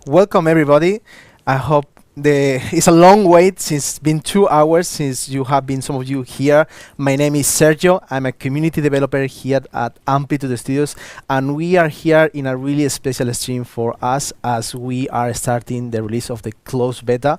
Welcome everybody. I hope it's a long wait since it's been 2 hours since you have been some of you here. My name is Sergio. I'm a community developer here at Amplitude Studios, and we are here in a really special stream for us as we are starting the release of the closed beta.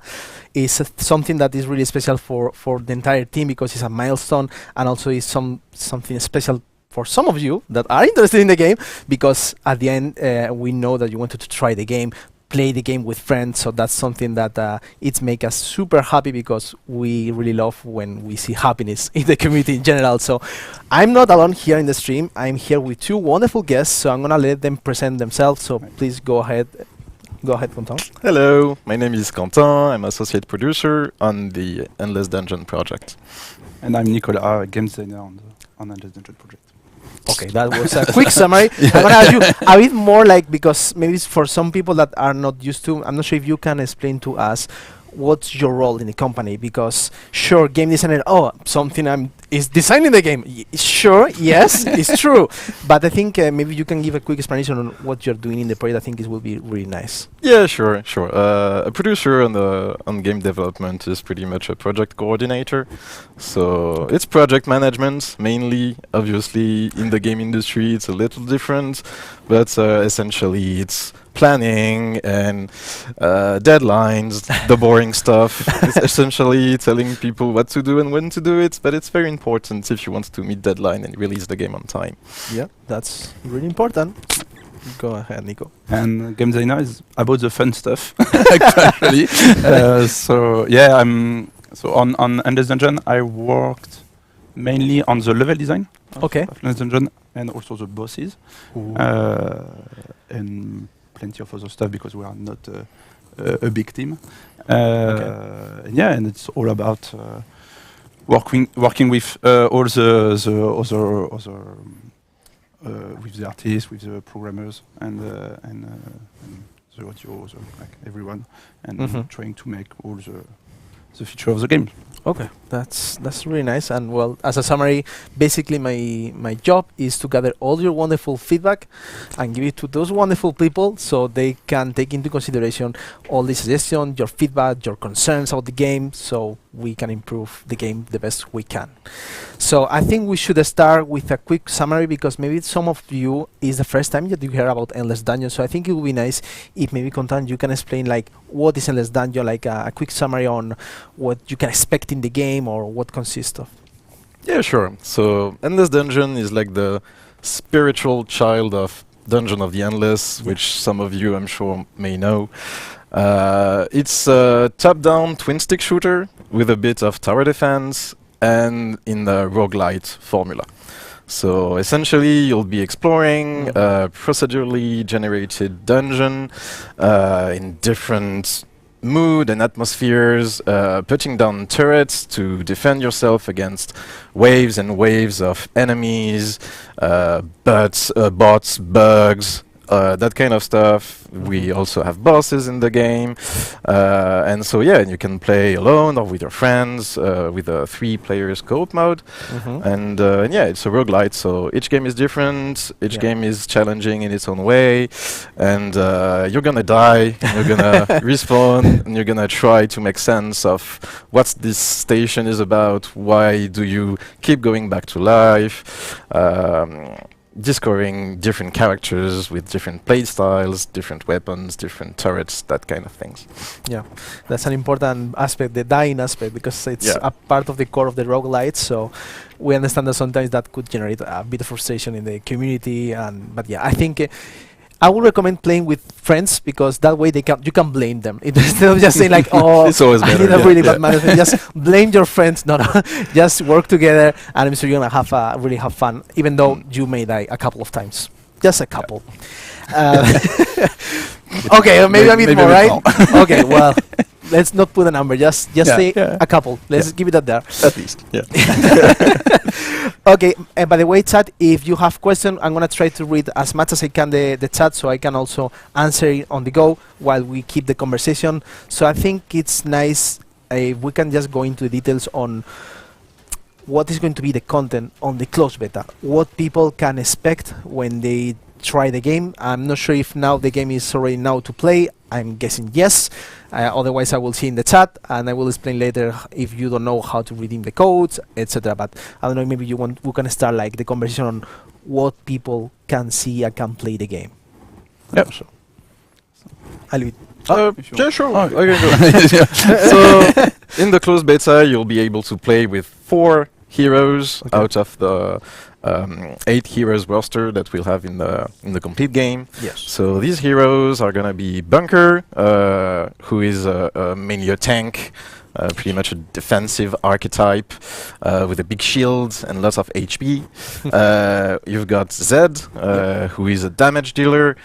It's something that is really special for the entire team because it's a milestone, and also is something special for some of you that are interested in the game, because at the end we know that you wanted to try the game, play the game with friends. So that's something that it makes us super happy, because we really love when we see happiness in the community in general. So I'm not alone here in the stream. I'm here with two wonderful guests, so I'm gonna let them present themselves. So please go ahead. Go ahead, Quentin. Hello, my name is Quentin. I'm associate producer on the Endless Dungeon project. And I'm Nicolas, game designer on Endless Dungeon project. Okay, that was a quick summary. I'm gonna ask you a bit more, like, because maybe it's for some people that are not used to. I'm not sure if you can explain to us what's your role in the company, because sure, game designer, something is designing the game. Sure, yes, it's true, but I think maybe you can give a quick explanation on what you're doing in the project. I think it will be really nice. Yeah, sure. A producer on game development is pretty much a project coordinator. So it's project management mainly. Obviously, in the game industry, it's a little different, but essentially it's planning and deadlines, the boring stuff. It's essentially telling people what to do and when to do it, but it's very important if you want to meet deadline and release the game on time. Yeah, that's really important. Go ahead, Nico. And game designer is about the fun stuff, actually. So yeah, so on Endless Dungeon, I worked mainly on the level design of Endless Dungeon, and also the bosses, and plenty of other stuff, because we are not a big team. Yeah, and it's all about working with all the other with the artists, with the programmers, and the audio, like everyone, and trying to make all the feature of the game. Okay, that's really nice. And well, as a summary, basically my job is to gather all your wonderful feedback and give it to those wonderful people, so they can take into consideration all the suggestions, your feedback, your concerns about the game, so we can improve the game the best we can. So I think we should start with a quick summary, because maybe some of you is the first time that you hear about Endless Dungeon. So I think it would be nice if maybe Content, you can explain like what is Endless Dungeon, like a quick summary on what you can expect in the game or what consists of. Yeah, sure. So Endless Dungeon is like the spiritual child of Dungeon of the Endless, which some of you I'm sure may know. It's a top-down twin-stick shooter with a bit of tower defense and in the roguelite formula. So essentially, you'll be exploring a procedurally generated dungeon in different mood and atmospheres, putting down turrets to defend yourself against waves and waves of enemies, bots, bugs, that kind of stuff. We also have bosses in the game, and so yeah, and you can play alone or with your friends with a 3 players co-op mode. And yeah, it's a roguelite, so each game is different, each game is challenging in its own way, and you're gonna die, and you're gonna respawn, and you're gonna try to make sense of what this station is about, why do you keep going back to life, discovering different characters with different play styles, different weapons, different turrets, that kind of things. Yeah, that's an important aspect, the dying aspect, because it's a part of the core of the roguelite. So we understand that sometimes that could generate a bit of frustration in the community. But yeah, I think I would recommend playing with friends, because that way you can blame them instead of just saying like, oh, it's always better. I did a really bad management. Just blame your friends. No, just work together, and I'm sure you're gonna really have fun, even though you may die a couple of times, just a couple. Okay, maybe a bit more, right? Okay, well, let's not put a number. Just say a couple. Let's give it at there. At least, yeah. Okay, by the way, chat, if you have questions, I'm going to try to read as much as I can the chat, so I can also answer it on the go while we keep the conversation. So I think it's nice if we can just go into the details on what is going to be the content on the closed beta, what people can expect when they try the game. I'm not sure if now the game is already now to play. I'm guessing yes. Otherwise, I will see in the chat, and I will explain later if you don't know how to redeem the codes, etc. But I don't know. Maybe we can start like the conversation on what people can see and can play the game. Yeah. So I'll leave it. Yeah, sure. Oh, I can go. So, in the closed beta, you'll be able to play with 4 heroes out of the 8 heroes roster that we'll have in the complete game. Yes. So these heroes are gonna be Bunker, who is mainly a tank, pretty much a defensive archetype with a big shield and lots of HP. You've got Zed, who is a damage dealer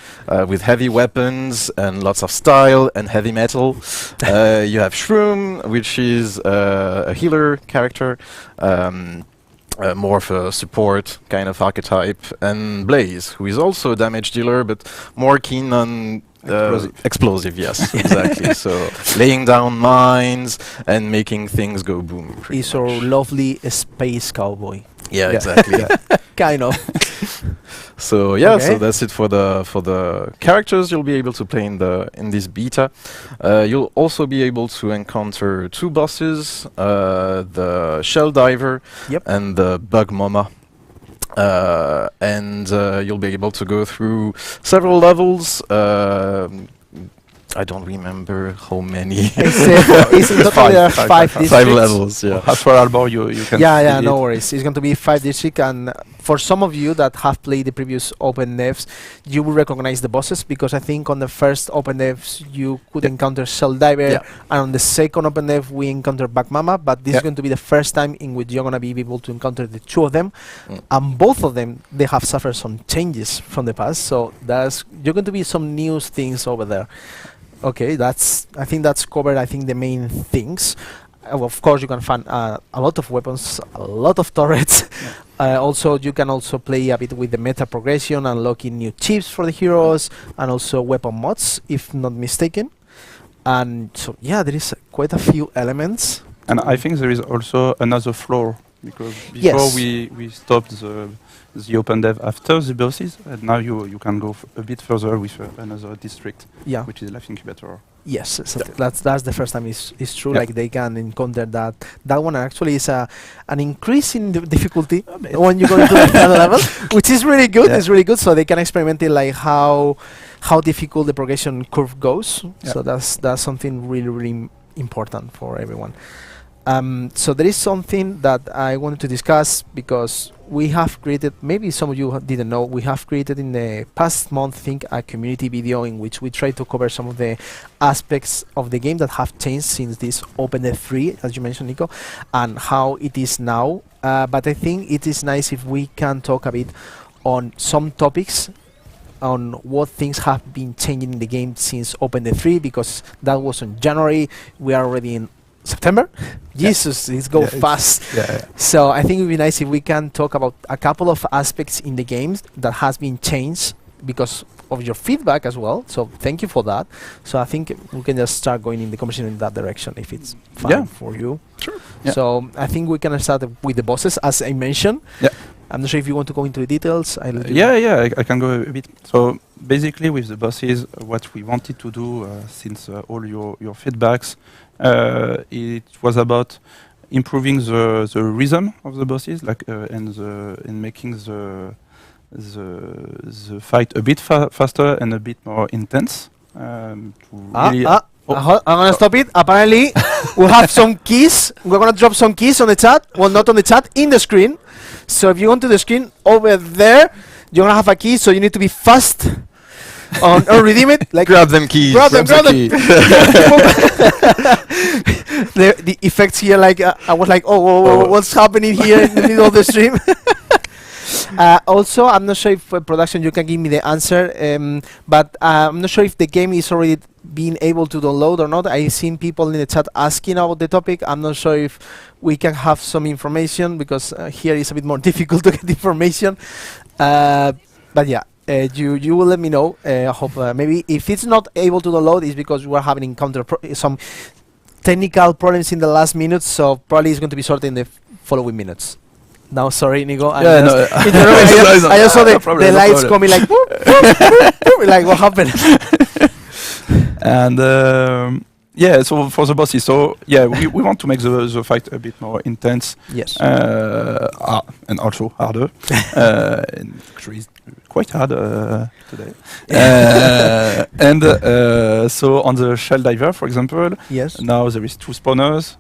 with heavy weapons and lots of style and heavy metal. You have Shroom, which is a healer character. More of a support kind of archetype, and Blaze, who is also a damage dealer, but more keen on explosive, yes, exactly. So laying down mines and making things go boom. He's our lovely space cowboy. Yeah, exactly. Kind of. So yeah, Okay. so that's it for the characters you'll be able to play in this beta. You'll also be able to encounter 2 bosses, the Shell Diver Yep. and the Bug Mama. And you'll be able to go through several levels. I don't remember how many. It's in total there are 5 districts. 5 levels, yeah. As for Albor, you can. Yeah, see no it. worries. It's going to be 5 districts, and for some of you that have played the previous Open Devs, you will recognize the bosses, because I think on the first Open Devs you could encounter Shell Diver, Yeah. and on the second Open Dev we encounter Bug Mama, but this is going to be the first time in which you're going to be able to encounter the 2 of them, and both of them, they have suffered some changes from the past, so you're going to be some new things over there. Okay, I think that's covered, I think, the main things. Of course, you can find a lot of weapons, a lot of turrets. Also, you can also play a bit with the meta progression, unlocking new chips for the heroes, and also weapon mods, if not mistaken. And so, yeah, there is quite a few elements. And I think there is also another floor, because before we stopped the open dev after the bosses, and now you can go a bit further with another district, which is Life Incubator. Yes, so that's the first time it's true. Yeah. Like they can encounter that one actually is an increase in the difficulty when you go into the third level, which is really good. Yeah. It's really good, so they can experiment it, like how difficult the progression curve goes. Yeah. So that's something really important for everyone. So there is something that I wanted to discuss, because we have created, maybe some of you didn't know, we have created in the past month, I think, a community video in which we try to cover some of the aspects of the game that have changed since this OpenDev 3, as you mentioned, Nico, and how it is now. But I think it is nice if we can talk a bit on some topics, on what things have been changing in the game since OpenDev 3, because that was in January. We are already in September. Jesus, it's go fast. So I think it would be nice if we can talk about a couple of aspects in the games that has been changed because of your feedback as well. So thank you for that. So I think we can just start going in the conversation in that direction if it's fine for you. Sure. Yeah. So I think we can start with the bosses, as I mentioned. Yeah. I'm not sure if you want to go into the details. I can go a bit. So basically with the bosses, what we wanted to do since all your feedbacks, it was about improving the rhythm of the bosses, like and making the fight a bit faster and a bit more intense. I'm gonna stop it. Apparently, we have some keys. We're gonna drop some keys on the chat. Well, not on the chat, in the screen. So if you go to the screen over there, you're gonna have a key. So you need to be fast on redeem it. Like grab them keys. Grab them. The effects here, like I was like, oh, what's happening here in the middle of the stream? Also, I'm not sure if production you can give me the answer, but I'm not sure if the game is already being able to download or not. I've seen people in the chat asking about the topic. I'm not sure if we can have some information, because here is a bit more difficult to get information. But yeah, you will let me know. I hope maybe if it's not able to download, it's because we are having encountered some technical problems in the last minutes. So probably it's going to be sorted in the following minutes. Now, sorry, Nico. I'm Yeah, just no, interrupting. I just saw no problem, the no lights problem. coming like, whoop, whoop, whoop, whoop, like what happened? And yeah, so for the bosses, so yeah, we want to make the fight a bit more intense, Yes. and also harder. And actually, it's quite hard today. So on the shell diver, for example, Yes. now there is 2 spawners.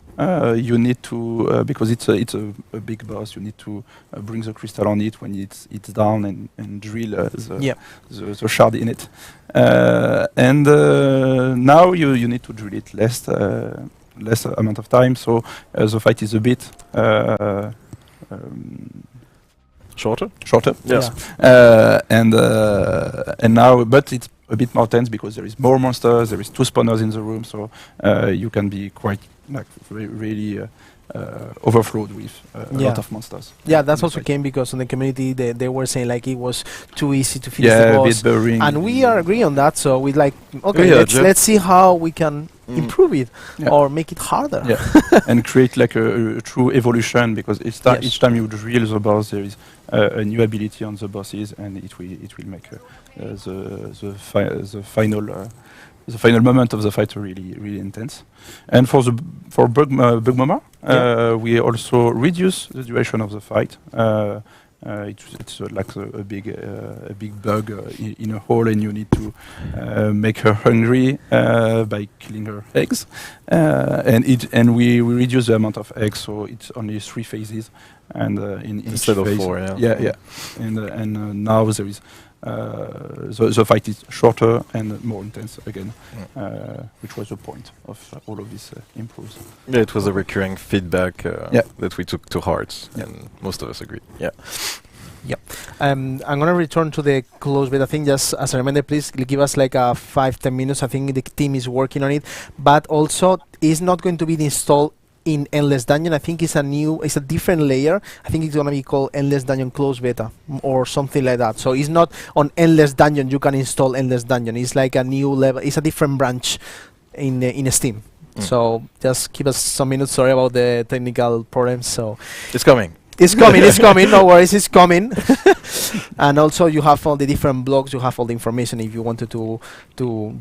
You need to because it's a big boss. You need to bring the crystal on it when it's down and drill Yeah. the shard in it. Now you need to drill it less amount of time. So the fight is a bit Shorter? shorter. Yes. And now, but it's a bit more tense because there is more monsters. There is 2 spawners in the room, so you can be quite like really overflowed with a Yeah. lot of monsters. Yeah, that's in also the fight. came because in the community they were saying like it was too easy to finish Yeah, the a boss. bit boring. And we are agree on that, so we like okay, Yeah, let's see how we can improve it Yeah. or make it harder. Yeah, and create like a true evolution because Yes. each time you drill the boss, there is a new ability on the bosses, and it will make the final moment of the fight really intense. And for bug mama, we also reduce the duration of the fight. It's like a big bug in a hole, and you need to make her hungry by killing her eggs. And we reduce the amount of eggs, so it's only 3 phases, and in each Instead of phase, 4, yeah. yeah. And now there is the fight is shorter and more intense again, which was the point of all of this improves. Yeah, it was a recurring feedback Yeah. that we took to heart, Yeah. and most of us agreed. Yeah. I'm gonna return to the close beta thing. Just as a reminder, please give us like 5-10 minutes. I think the team is working on it, but also it's not going to be installed in Endless Dungeon. I think it's a different layer. I think it's gonna be called Endless Dungeon Close Beta or something like that. So it's not on Endless Dungeon. You can install Endless Dungeon. It's like a new level. It's a different branch in Steam. So just give us some minutes. Sorry about the technical problems. So It's coming. it's coming. It's coming. No worries. It's coming. And also you have all the different blogs. You have all the information if you wanted to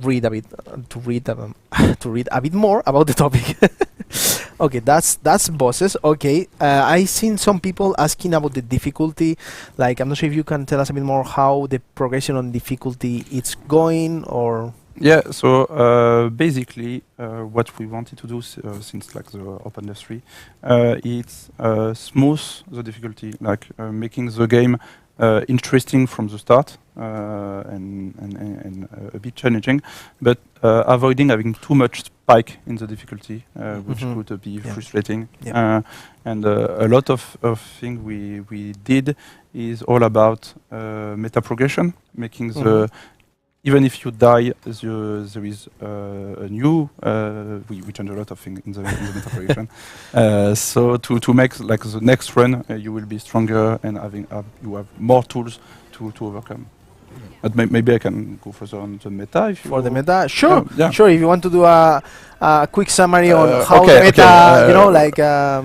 read a bit to read a bit more about the topic. Okay, that's bosses. Okay, I seen some people asking about the difficulty. Like, I'm not sure if you can tell us a bit more how the progression on difficulty is going, or Yeah, so basically what we wanted to do since like the openness 3, it's smooth the difficulty, like making the game interesting from the start and a bit challenging, but avoiding having too much spike in the difficulty, which could be frustrating. And a lot of things we did is all about meta progression, making the even if you die, there is a new. We change a lot of things in the meta progression. So to make like the next run, you will be stronger and you have more tools to overcome. But maybe I can go further on the meta if you for the meta. Sure, Yeah. sure. If you want to do a quick summary on how okay, the meta, okay, you know, like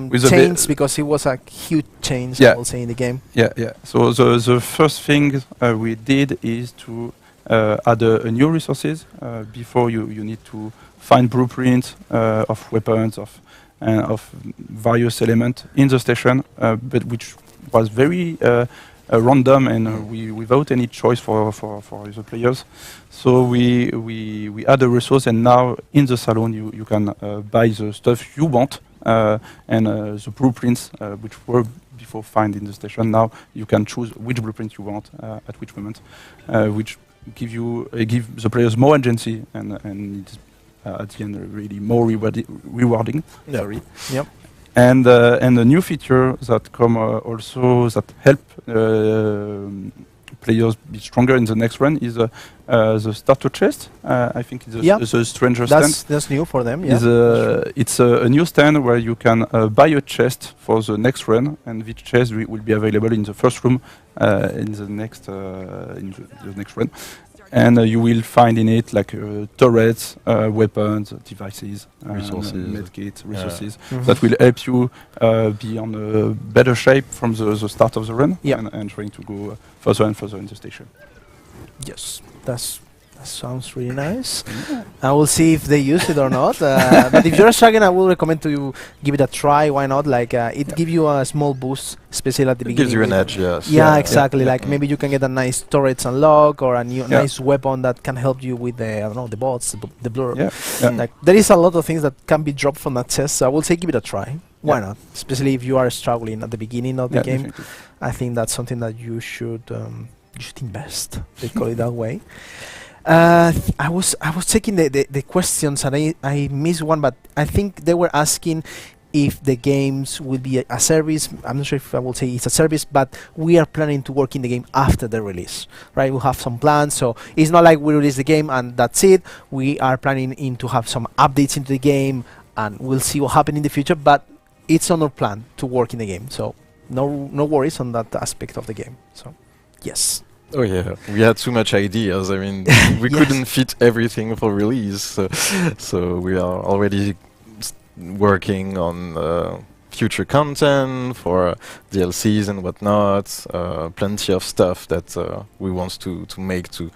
with the changed, because it was a huge change, Yeah. I will say, in the game. Yeah. So the first thing we did is to add a new resources. Before you need to find blueprints of weapons of various elements in the station, but which was very random and without any choice for the players. So we add a resource, and now in the Saloon you can buy the stuff you want and the blueprints which were before find in the station. Now you can choose which blueprint you want at which moment, which give the players more agency and it's at the end really more rewarding. Yeah. Sorry. Yep. And a new feature that come also that help players be stronger in the next run is the starter chest. I think it's the stranger stand. That's new for them. Yeah. It's a new stand where you can buy a chest for the next run, and which chest will be available in the first room in the next run. and you will find in it like turrets, weapons, devices, Resources. medkits, resources Mhm. that will help you be on a better shape from the start of the run Yeah. and trying to go further and further in the station. Yes, that sounds really nice. I will see if they use it or not. But if you're struggling, I will recommend to you give it a try. Why not? Like it give you a small boost, especially at the It beginning. gives you an with- edge, yes. Yeah, Yeah, exactly. yeah. Like maybe you can get a nice turrets unlock or a new Yeah. nice weapon that can help you with the I don't know the bots, the blur. Yeah, yeah. Like there is a lot of things that can be dropped from that chest. So I will say give it a try. Why Yeah. not? Especially if you are struggling at the beginning of the Yeah, game. definitely. I think that's something that you should invest. They call it that way. I was checking the questions and I missed one, but I think they were asking if the games will be a service. I'm not sure if I will say it's a service, but we are planning to work in the game after the release, right? We'll have some plans, so it's not like we release the game and that's it. We are planning to have some updates into the game, and we'll see what happens in the future. But it's on our plan to work in the game, so no worries on that aspect of the game. So yes. Oh yeah, we had too much ideas. I mean, we Yes. couldn't fit everything for release, so we are already working on future content for DLCs and whatnot. Plenty of stuff that we want to make to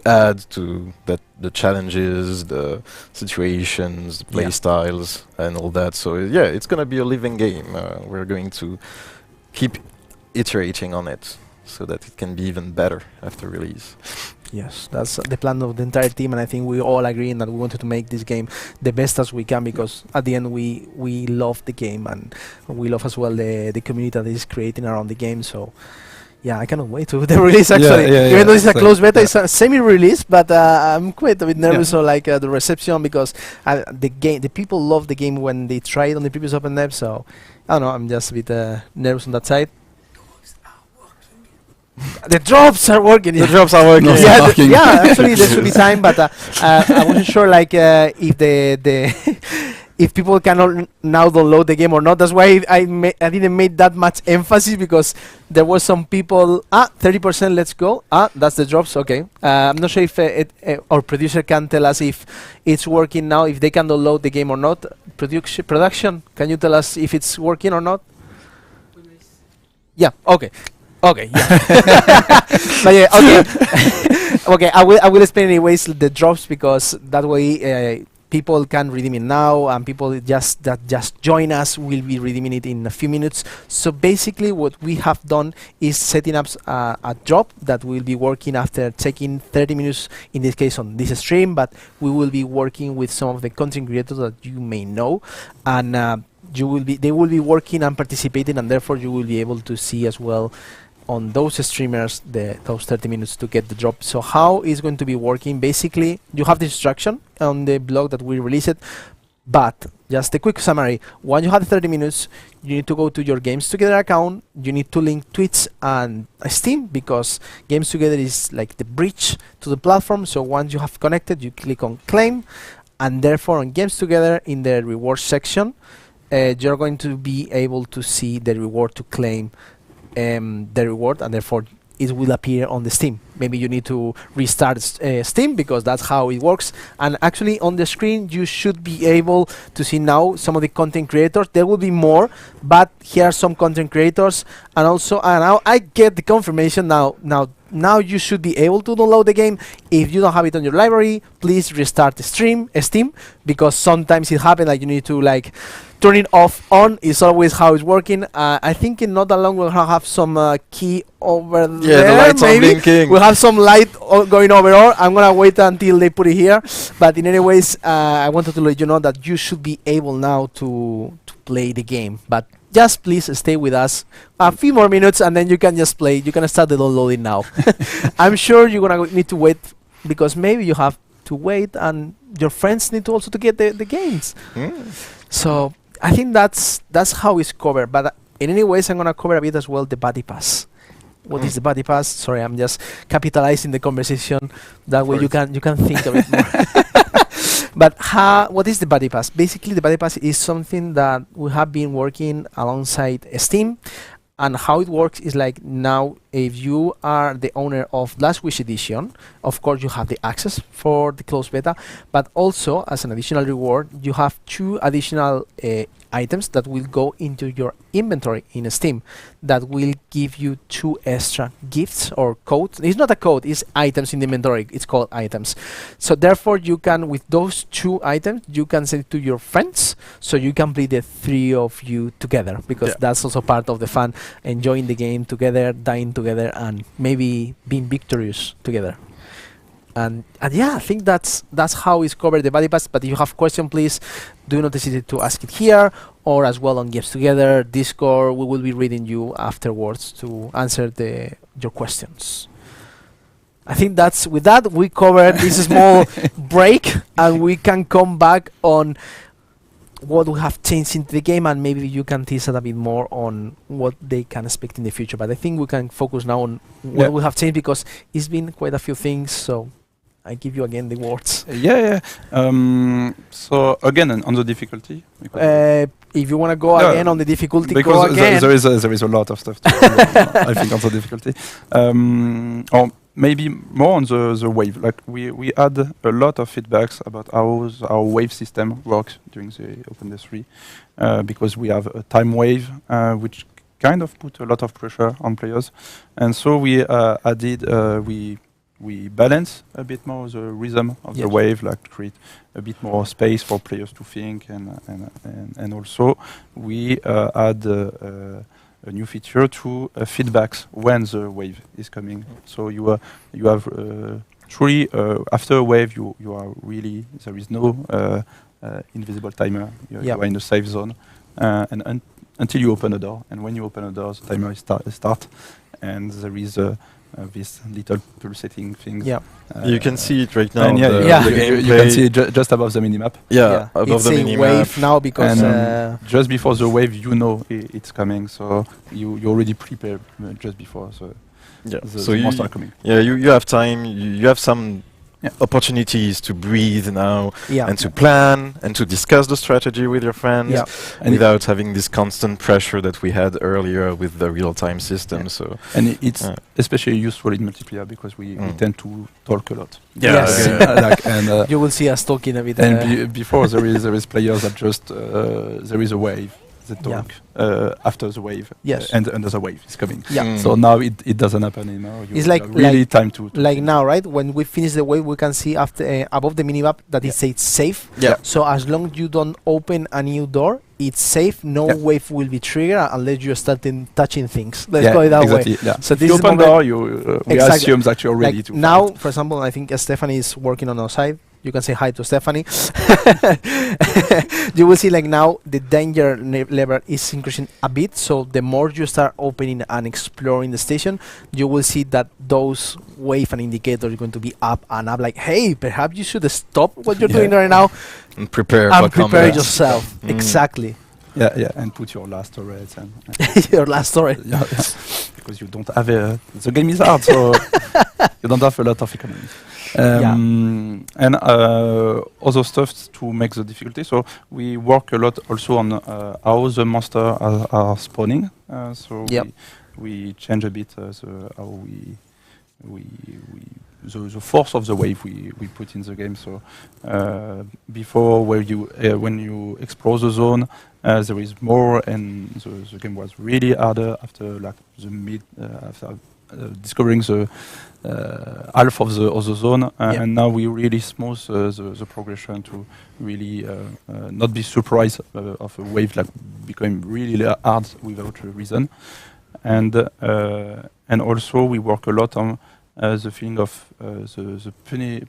add to that, the challenges, the situations, the play Yeah. styles, and all that. So yeah, it's gonna be a living game. We're going to keep iterating on it, so that it can be even better after release. Yes, that's the plan of the entire team, and I think we all agree in that we wanted to make this game the best as we can, because at the end we love the game, and we love as well the community that is creating around the game. So yeah, I cannot wait to the release actually. yeah, Even though it's a so closed beta, yeah. it's a semi-release, but I'm quite a bit nervous on like the reception, because the people love the game when they try it on the previous open dev. So I don't know, I'm just a bit nervous on that side. The drops are working. The drops are working. No, Yeah, working. yeah. Actually, there should be time, but I wasn't sure like if the if people cannot now download the game or not. That's why I didn't make that much emphasis, because there was some people 30%. Let's go. That's the drops. Okay. I'm not sure if our producer can tell us if it's working now, if they can download the game or not. Production, can you tell us if it's working or not? Yeah. Okay. Okay, yeah. But yeah, okay. Okay, I will explain anyways the drops, because that way people can redeem it now, and people that just join us will be redeeming it in a few minutes. So basically what we have done is setting up a job that will be working after taking 30 minutes, in this case on this stream, but we will be working with some of the content creators that you may know, and they will be working and participating, and therefore you will be able to see as well on those streamers those 30 minutes to get the drop. So how is going to be working? Basically, you have the instruction on the blog that we released it, but just a quick summary. When you have the 30 minutes, you need to go to your Games Together account. You need to link Twitch and Steam, because Games Together is like the bridge to the platform. So once you have connected, you click on claim, and therefore on Games Together in the reward section, you're going to be able to see the reward to claim the reward, and therefore it will appear on the Steam. Maybe you need to restart Steam, because that's how it works. And actually on the screen you should be able to see now some of the content creators. There will be more, but here are some content creators, and also now I get the confirmation now you should be able to download the game. If you don't have it on your library, please restart the Steam, because sometimes it happens like you need to like turn it off on. Is always how it's working. I think in not that long we'll have some key over Yeah, there. the lights are maybe blinking. we'll have some light going overall. I'm gonna wait until they put it here. But in any ways, I wanted to let you know that you should be able now to play the game. But just please stay with us a few more minutes, and then you can just play. You can start the downloading now. I'm sure you're gonna need to wait, because maybe you have to wait, and your friends need to also to get the games. So I think that's how it's covered. But in any ways, I'm gonna cover a bit as well the buddy pass. What is the buddy pass? Sorry, I'm just capitalizing the conversation. That way you can think of it more. But what is the buddy pass? Basically, the buddy pass is something that we have been working alongside Steam, And how it works is like now, if you are the owner of Last Wish Edition, of course you have the access for the closed beta, but also as an additional reward, you have 2 additional items that will go into your inventory in Steam that will give you 2 extra gifts or codes. It's not a code, it's items in the inventory. It's called items. So therefore you can, with those 2 items, you can send it to your friends, so you can play the 3 of you together, because that's also part of the fun, enjoying the game together, dying together, and maybe being victorious together. And yeah, I think that's how it's covered the Buddy Pass. But if you have questions, please do not hesitate to ask it here, or as well on Games Together, Discord. We will be reading you afterwards to answer your questions. I think with that we covered this small break, and we can come back on what we have changed into the game, and maybe you can tease it a bit more on what they can expect in the future. But I think we can focus now on what we have changed, because it's been quite a few things. So I give you again the words. So again, on the difficulty. If you want to go again on the difficulty, because go again. There is a lot of stuff to I think on the difficulty. Or maybe more on the wave. Like we had a lot of feedbacks about how our wave system works during the OpenDay 3, because we have a time wave, which kind of put a lot of pressure on players, and so we added we balance a bit more the rhythm of the wave, like create a bit more space for players to think, and also we add a new feature to feedbacks when the wave is coming. So you have truly after a wave you are really, there is no invisible timer. You are in a safe zone, and until you open a door, and when you open a door, the timer is start, and there is this little pulsating thing. You can see it right now. And the you can see it just above the minimap. Above it's the a minimap. wave now, because just before the wave, it's coming. So you already prepare just before the monster coming. You have time. You have some opportunities to breathe now, and to plan and to discuss the strategy with your friends, without having this constant pressure that we had earlier with the real-time system. So it's especially useful in multiplayer, because we tend to talk a lot. And you will see us talking a bit. And before there is players that just there is a wave. The talk after the wave, and another wave is coming. So now it doesn't happen anymore. It's like really time to like now, right? When we finish the wave, we can see after above the minimap that it says safe. So as long as you don't open a new door, it's safe. No wave will be triggered unless you start touching things. Let's go that way. So this open door, we assume that you're ready to. Now, for example, I think Stephanie is working on our side. You can say hi to Stephanie. You will see like now the danger level is increasing a bit. So the more you start opening and exploring the station, you will see that those wave and indicators are going to be up and up. Like, hey, perhaps you should stop what you're doing right now and prepare yourself. Exactly. And put your last turret and your last turret. Because you don't have the game is hard, so you don't have a lot of economy. And other stuff to make the difficulty. So we work a lot also on how the monsters are spawning. So we change a bit how the force of the wave we put in the game. So before, when you explore the zone, there is more, and the game was really harder after like the mid after discovering the half of the zone, and now we really smooth the progression to really not be surprised of a wave like becoming really hard without a reason, and also we work a lot on the feeling of the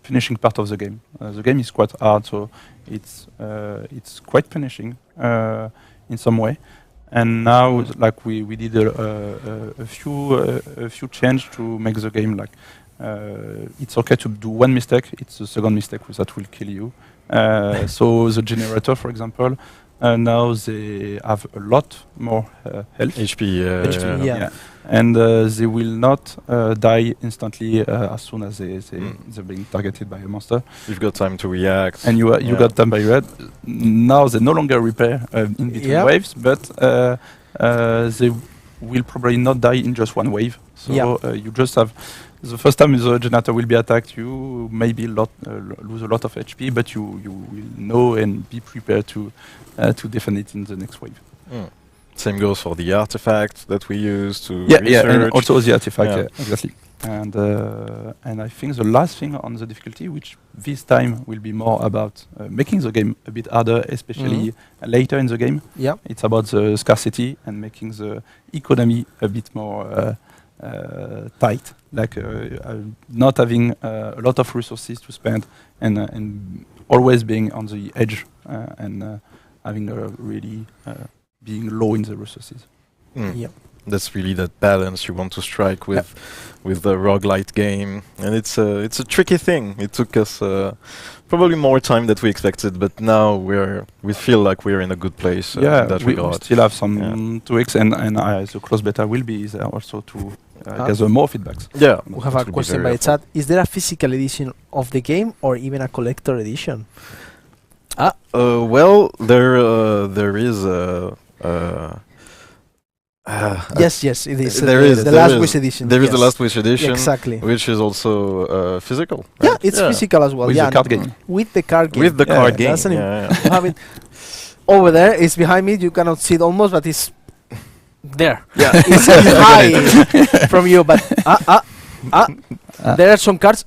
punishing part of the game. The game is quite hard, so it's quite punishing in some way. And now, like we did a few change to make the game like it's okay to do one mistake. It's the second mistake that will kill you. So the generator, for example, now they have a lot more health, HP, and they will not die instantly as soon as they're being targeted by a monster. You've got time to react, and you got time by react. Now they no longer repair in between waves, but will probably not die in just one wave. So Yeah. you just have the first time the generator will be attacked, you maybe lose a lot of HP, but you will know and be prepared to defend it in the next wave. Mm. Same goes for the artifact that we use to Yeah, research. and also the artifact, Yeah. exactly. And I think the last thing on the difficulty, which this time will be more about making the game a bit harder, especially later in the game. Yeah. It's about the scarcity and making the economy a bit more tight, like not having a lot of resources to spend and always being on the edge and having a really being low in the resources. Mm. Yeah. That's really that balance you want to strike with the roguelite game, and it's a tricky thing. It took us probably more time than we expected, but now we feel like we're in a good place. In that we regard. still have some tweaks, and the close beta will be there also to gather more feedbacks. Yeah, We have a question by chat. Is there a physical edition of the game or even a collector edition? Well, there is a. Yes, it is. There is the there Last is- Wish edition. There is the yes. Last Wish edition, Exactly. which is also physical. Yeah, right? it's physical as well. With yeah, the card game. With the card game. With the Yeah, card game. that's an Yeah, You have it over there. It's behind me. You cannot see it almost, but it's there. yeah. It's high from you. But there are some cards.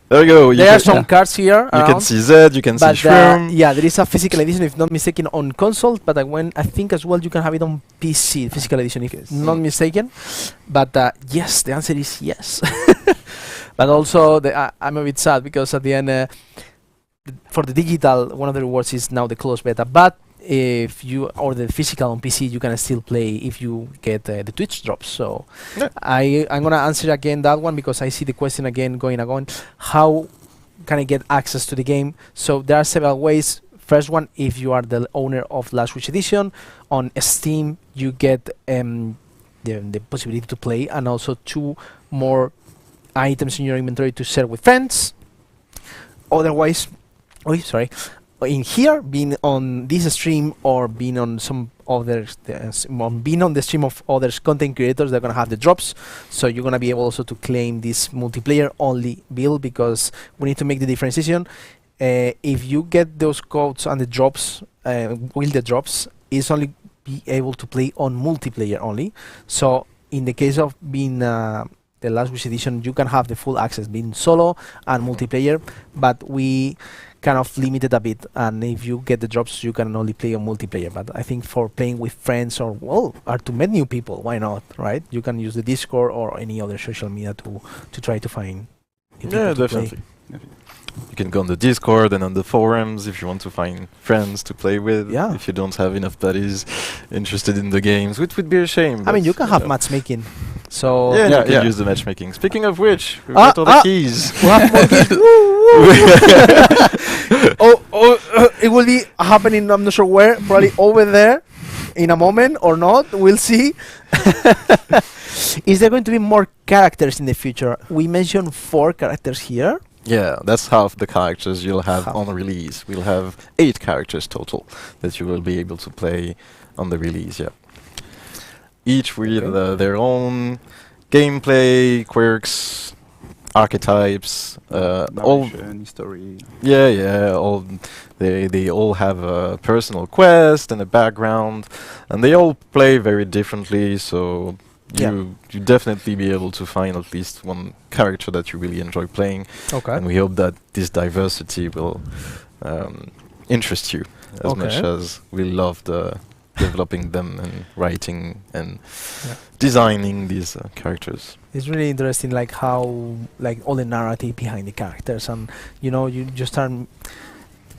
There you go. You There are can, some cards here. you can around. see Zed. You can see But Shroom. yeah, there is a physical edition, if not mistaken, on console. But I think as well you can have it on PC, physical edition, if not mistaken. But yes, the answer is yes. But also, I'm a bit sad because at the end, for the digital, one of the rewards is now the closed beta. But if you order the physical on PC, you can still play if you get the Twitch drops. So Yeah. I'm gonna answer again that one because I see the question again going. How can I get access to the game? So there are several ways. First one, if you are the owner of Last Wish Edition, on Steam you get the possibility to play, and also 2 more items in your inventory to share with friends. Otherwise, in here, being on this stream or being on some others, being on the stream of others content creators, they're gonna have the drops. So you're gonna be able also to claim this multiplayer only build, because we need to make the differentiation. If you get those codes and the drops, with the drops, is only be able to play on multiplayer only. So in the case of being the Last Wish Edition, you can have the full access, being solo and multiplayer, but we kind of limited a bit, and if you get the drops you can only play on multiplayer. But I think for playing with friends or to meet new people, why not, right? You can use the Discord or any other social media to try to find new people Yeah, to play. definitely. You can go on the Discord and on the forums if you want to find friends to play with. Yeah. If you don't have enough buddies interested in the games, which would be a shame. I mean, but, you can have matchmaking. So Yeah, Yeah, you can yeah. use the matchmaking. Speaking of which, we've Ah, got all the keys. we have more games. It will be happening, I'm not sure where, probably over there in a moment or not, we'll see. Is there going to be more characters in the future? We mentioned 4 characters here. Yeah, that's half the characters you'll have Half. on release. We'll have 8 characters total that you will be able to play on the release, yeah. Each with their own gameplay, quirks, archetypes, all Narration, history. all they all have a personal quest and a background, and they all play very differently, so you definitely be able to find at least one character that you really enjoy playing. Okay. And we hope that this diversity will interest you as much Okay. as we love developing them and writing and designing these characters. It's really interesting, like how, like all the narrative behind the characters, and you just start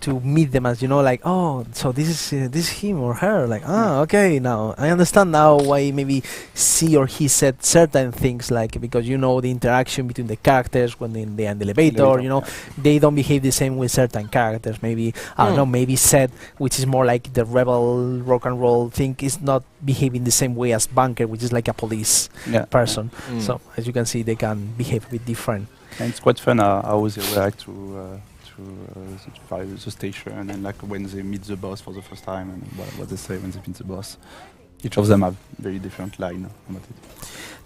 to meet them as like, oh, so this is him or her, like, okay, now I understand now why maybe she or he said certain things, like, because the interaction between the characters when they're in the elevator, they don't behave the same with certain characters. Maybe I don't know, maybe Seth, which is more like the rebel rock and roll thing, is not behaving the same way as Bunker, which is like a police person. So as you can see, they can behave a bit different. And it's quite fun how they react to the station, and like when they meet the boss for the first time, and what they say when they meet the boss. each of them have very different line about it.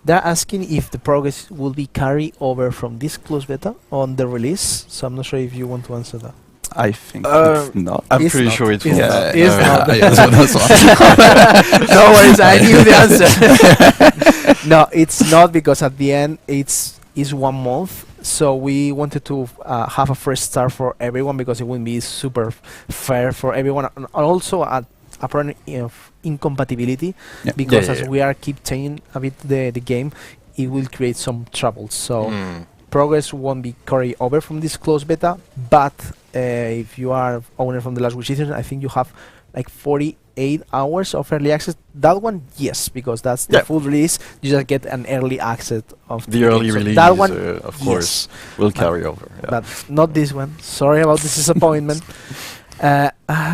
They're asking if the progress will be carried over from this closed beta on the release. So I'm not sure if you want to answer that. I think it's not. I'm It's pretty not. sure it It's will. not. No, It's not. Yeah, that's one. No worries, I knew the answer. No, it's not, because at the end it's 1 month. So we wanted to have a fresh start for everyone, because it wouldn't be super fair for everyone. And also a problem of incompatibility, Yeah. because Yeah, as yeah. we are keep changing a bit the game, it will create some trouble. So Mm. progress won't be carried over from this closed beta, but if you are owner from the last Wish Edition, I think you have like 48 hours of early access. That one, yes, because that's the Yeah. full release. You just get an early access of The game. early So release, that one, of yes. course, will carry over. Yeah. but not this one. Sorry about this disappointment.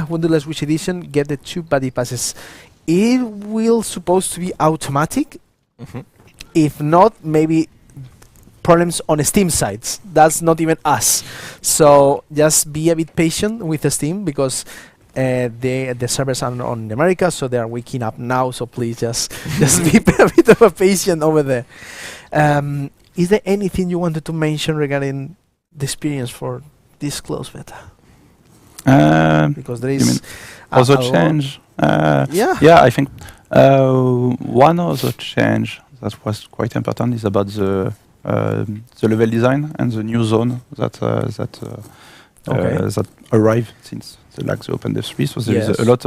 Wonderless Wish Edition, get the 2 buddy passes. It will supposed to be automatic. Mhm. If not, maybe problems on Steam sites. That's not even us. So just be a bit patient with the Steam, because the servers are on America, so they are waking up now. So please just be a bit of a patient over there. Is there anything you wanted to mention regarding the experience for this closed beta? Because there You is mean a other lot- change? Yeah. Yeah, I think one other change that was quite important is about the level design and the new zone that Okay. that arrived since the Open Dev 3. So there is Yes. a lot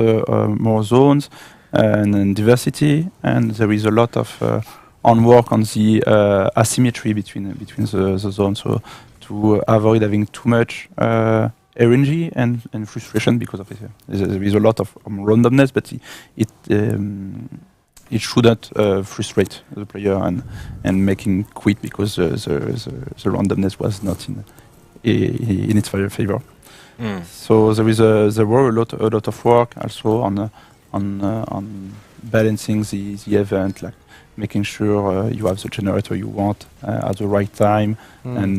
more zones and then diversity, and there is a lot of on work on the asymmetry between the zones. So to avoid having too much RNG and frustration because of it. There is a lot of randomness, but it shouldn't frustrate the player and make him quit because the randomness was not in its favor. Mm. So there were a lot of work also on balancing the event, like making sure you have the generator you want at the right time, Mm. and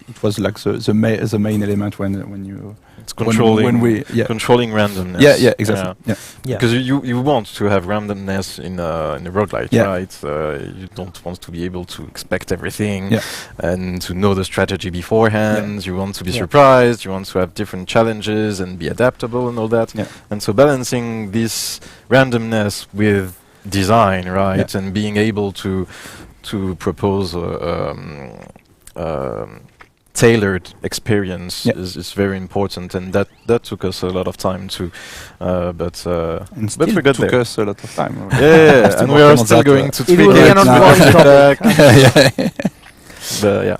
it was like the main element when you It's controlling when we controlling randomness. yeah exactly yeah. Yeah. Because you want to have randomness in a roguelite, Yeah. right? You don't want to be able to expect everything Yeah. and to know the strategy beforehand. You want to be Yeah. surprised. You want to have different challenges and be adaptable and all that. Yeah. And so balancing this randomness with design, right, and being able to propose tailored experience is very important, and that took us a lot of time to but And but we still got took there. us a lot of time. Yeah, Still and we are working on still that, going to It tweak will be it an now. ongoing topic. yeah. But yeah.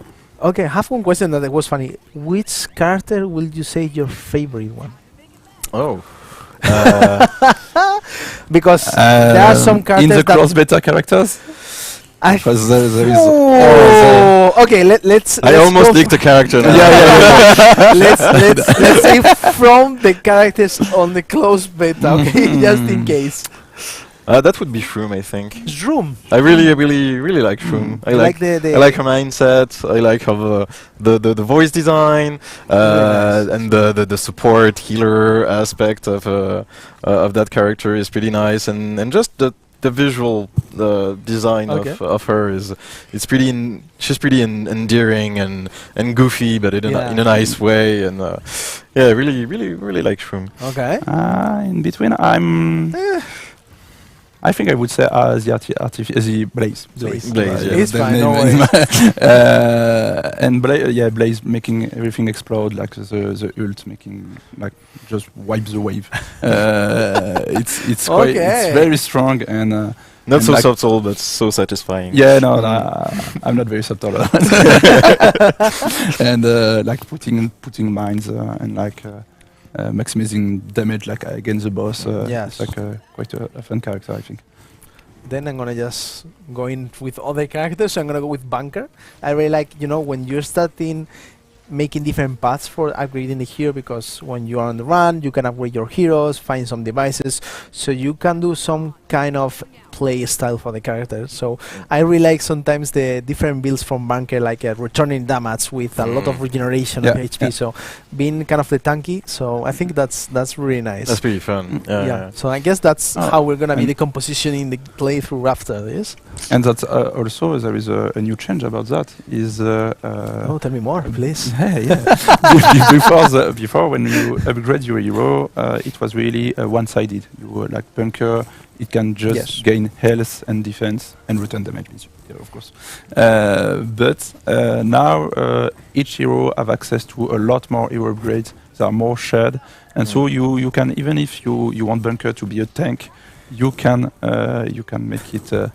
Okay, I have one question that was funny. Which character will you say your favorite one? Oh. Because there are some in characters the that cross beta characters. I Because there is Oh, okay. Let's. I let's almost go leaked the character now. let's say from the characters on the closed beta, okay, just in case. That would be Shroom, I think. Shroom. I really like Shroom. I like the I like her mindset. I like how the voice design Really nice. and the support healer aspect of that character is pretty nice, and just the visual design Okay. of her is pretty she's pretty endearing and goofy, but in Yeah. in a nice way, and yeah, really like Shroom. Okay. In between, I think I would say the Blaze. Blaze. Blaze, yeah. It's The fine, no name is worries. and Blaze making everything explode, like the ult making like just wipe the wave. It's quite, Okay. it's very strong and Not And so like- subtle, but so satisfying. yeah, no, I'm not very subtle. And like putting mines and like maximizing damage like against the boss. Yes. It's like quite a fun character, I think. Then I'm gonna just go in with other characters. So I'm gonna go with Bunker. I really like, when you're starting making different paths for upgrading the hero, because when you are on the run, you can upgrade your heroes, find some devices, so you can do some kind of play style for the character. So I really like sometimes the different builds from Bunker, like returning damage with a lot of regeneration of HP. So being kind of the tanky. So I think that's really nice. That's pretty fun. Yeah. So I guess that's how we're gonna be the composition in the playthrough after this. And that's also there is a new change about that. Is oh, tell me more, please. Before when you upgrade your hero, it was really one-sided. You were like Bunker. It can just gain health and defense and return damage, of course. But now each hero have access to a lot more hero upgrades. They are more shared, and so you can, even if you want Bunker to be a tank, you can make it a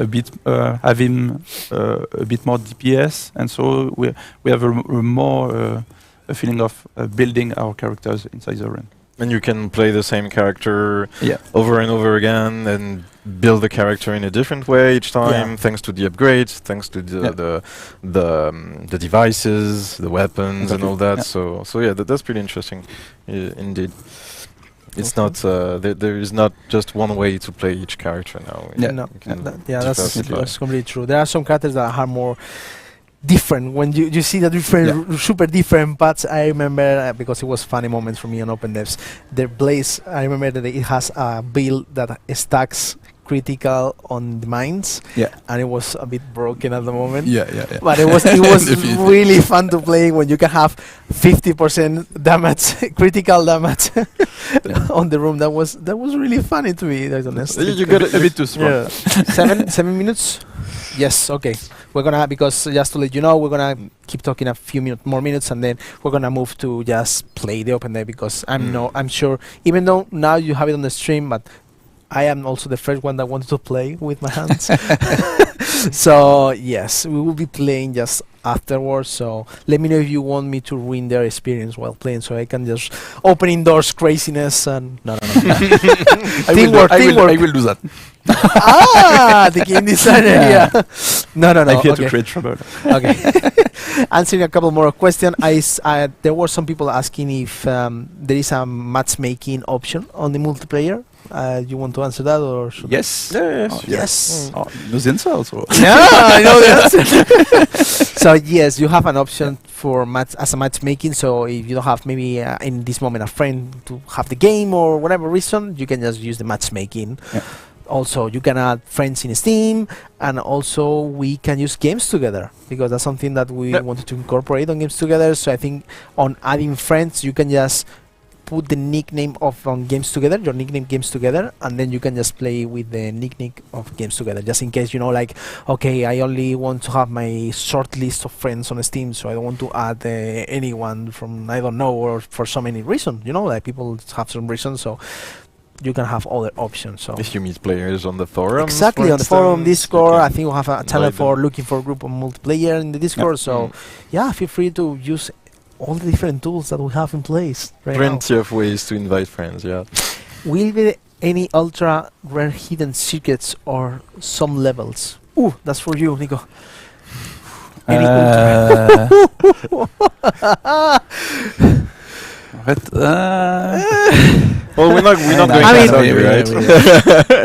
bit have him a bit more DPS, and so we have a more a feeling of building our characters inside the run. And you can play the same character over and over again and build the character in a different way each time, thanks to the upgrades, thanks to the devices, the weapons, and all that. So yeah, that's pretty interesting, indeed. It's not there is not just one way to play each character now. That's completely true. There are some characters that are more different when you see the different super different paths. I remember because it was funny moments for me on Open Devs. The Blaze, I remember that it has a build that stacks critical on the mines, and it was a bit broken at the moment. But it was really fun to play when you can have 50% damage, critical damage on the room. That was really funny to me. That's honest. You got a bit too small. 7 minutes. Yes. Okay. We're gonna, because just to let you know, we're gonna keep talking a few more minutes, and then we're gonna move to just play the Open Day, because I'm sure, even though now you have it on the stream, but I am also the first one that wanted to play with my hands. So yes, we will be playing just afterwards. So let me know if you want me to ruin their experience while playing, so I can just opening doors craziness and no. Teamwork. I will do that. The game designer. No. I'm here to create trouble. Okay. Answering a couple more questions. There were some people asking if there is a matchmaking option on the multiplayer. You want to answer that, or should yes? Yes. Oh, you know the answer also. Yeah, I know the answer. So yes, you have an option for as a matchmaking. So if you don't have maybe in this moment a friend to have the game or whatever reason, you can just use the matchmaking. Also, you can add friends in Steam, and also we can use games together, because that's something that we wanted to incorporate on games together. So I think on adding friends, you can just put the nickname of games together, your nickname games together, and then you can just play with the nickname of games together, just in case, like, okay, I only want to have my short list of friends on Steam, so I don't want to add anyone from I don't know, or for so many reasons, like people have some reasons, so you can have other options. So if you meet players on the forum, exactly, on the forum, Discord, I think we'll have a channel for looking for a group of multiplayer in the Discord. So feel free to use all the different tools that we have in place right now. Plenty of ways to invite friends. Will there any ultra rare hidden secrets or some levels? Ooh, that's for you, Nico. Any well, we're not going to tell you, right?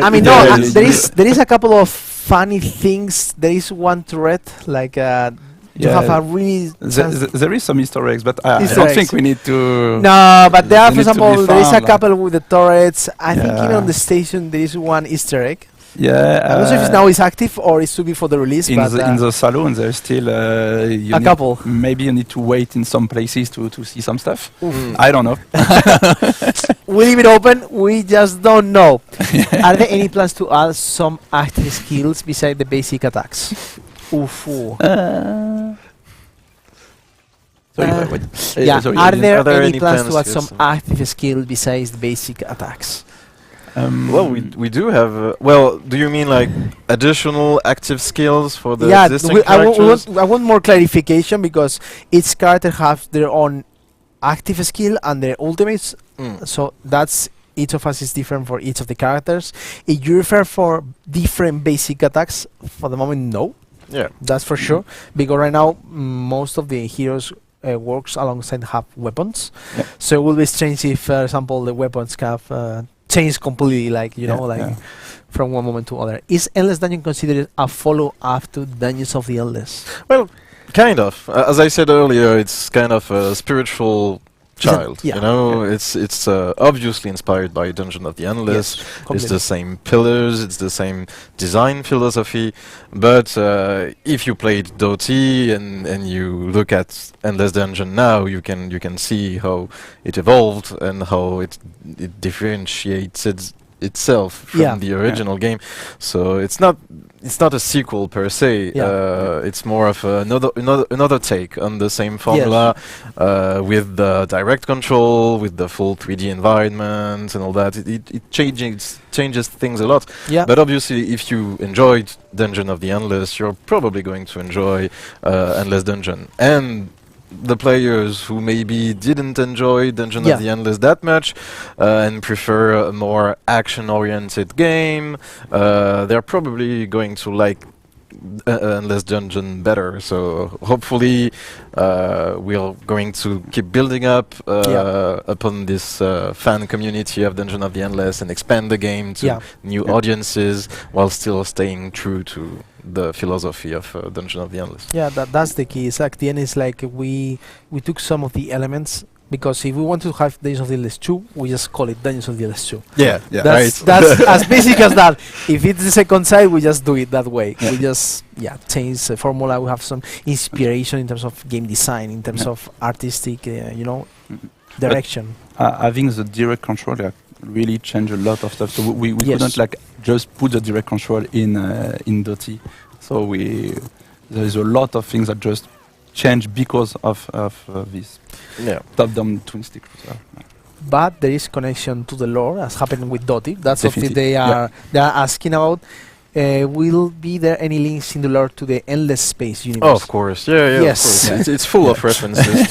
I mean, there is a couple of funny things. There is one thread, like you have a really... There is some Easter eggs, but I don't think we need to... No, but there are, for example, there is a couple with the turrets. I think even on the station there is one Easter egg. Yeah, I'm not sure if it's now is active or it's to be for the release. In the Saloon, there's still a couple. Maybe you need to wait in some places to see some stuff. I don't know. We leave it open. We just don't know. Are there any plans to add some active skills beside the basic attacks? Are there any plans to add some active skills besides the basic attacks? Well, we do have. Do you mean like additional active skills for the existing characters? I want more clarification, because each character has their own active skill and their ultimates. So that's, each of us is different for each of the characters. If you refer for different basic attacks, for the moment, no. Yeah, that's for sure. Because right now, most of the heroes works alongside have weapons. So it will be strange if, for example, the weapons have change completely, like you know, like from one moment to other. Is Endless Dungeon considered a follow-up to Dungeons of the Endless? Well, kind of. As I said earlier, it's kind of a spiritual child. yeah. You know, it's obviously inspired by Dungeon of the Endless. It's completely. the same pillars, it's the same design philosophy. But if you played Dota and you look at Endless Dungeon now, you can see how it evolved and how it differentiates itself from the original game. So it's not a sequel per se. It's more of another take on the same formula, with the direct control, with the full 3D environment and all that. It changes things a lot. But obviously, if you enjoyed Dungeon of the Endless, you're probably going to enjoy Endless Dungeon. And the players who maybe didn't enjoy Dungeon of the Endless that much and prefer a more action-oriented game, they're probably going to like Endless Dungeon better. So hopefully we're going to keep building up upon this fan community of Dungeon of the Endless and expand the game to new audiences while still staying true to the philosophy of Dungeon of the Endless. Yeah, that's the key. It's like the end is like we took some of the elements, because if we want to have Dungeons of the Endless 2, we just call it Dungeons of the Endless 2. That's as basic as that. If it's the second side, we just do it that way. We just change the formula. We have some inspiration in terms of game design, in terms of artistic, direction. Having the direct control really changed a lot of stuff. So we couldn't like just put the direct control in Dota. So there is a lot of things that just change because of this top-down twin stick. But there is connection to the lore, as happened with Dota. That's Definitely. something they are asking about. Will be there any links in the lore to the Endless Space universe? Oh, of course. Yes. Of course. It's full of references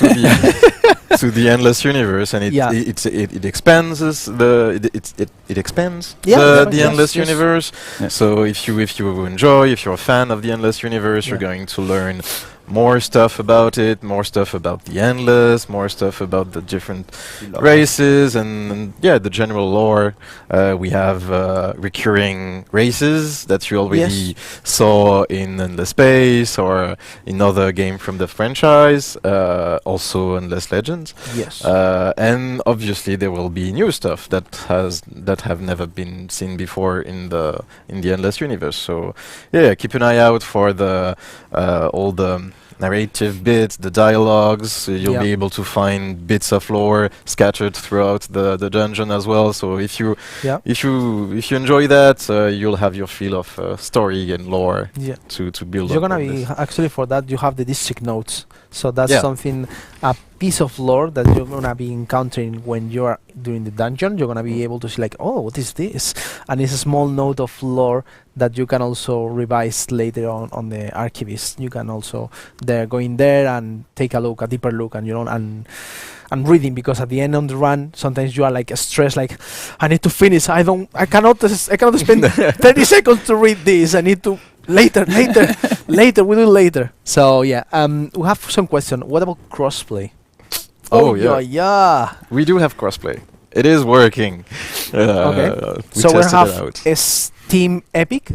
to the Endless Universe, and it expands it expands the Endless Universe. So if you enjoy, if you're a fan of the Endless Universe, you're going to learn more stuff about it, more stuff about the Endless, more stuff about the different races, and the general lore. We have recurring races that you already saw in Endless Space or in other game from the franchise, also Endless Legends. And obviously there will be new stuff that have never been seen before in the Endless Universe. So keep an eye out for all the narrative bits, the dialogues. You'll be able to find bits of lore scattered throughout the dungeon as well. So if you enjoy that, you'll have your feel of story and lore to build. You're gonna be actually, for that you have the district notes. So that's something, a piece of lore that you're gonna be encountering when you are doing the dungeon. You're gonna be able to see like, oh, what is this? And it's a small note of lore that you can also revise later on the archivist. You can also go in there and take a deeper look, and and reading, because at the end on the run sometimes you are like stressed, like I need to finish. I cannot spend 30 seconds to read this. I need to later. We do it later. So we have some question. What about crossplay? We do have crossplay. It is working. Okay. We So we tested have it out. Steam Epic.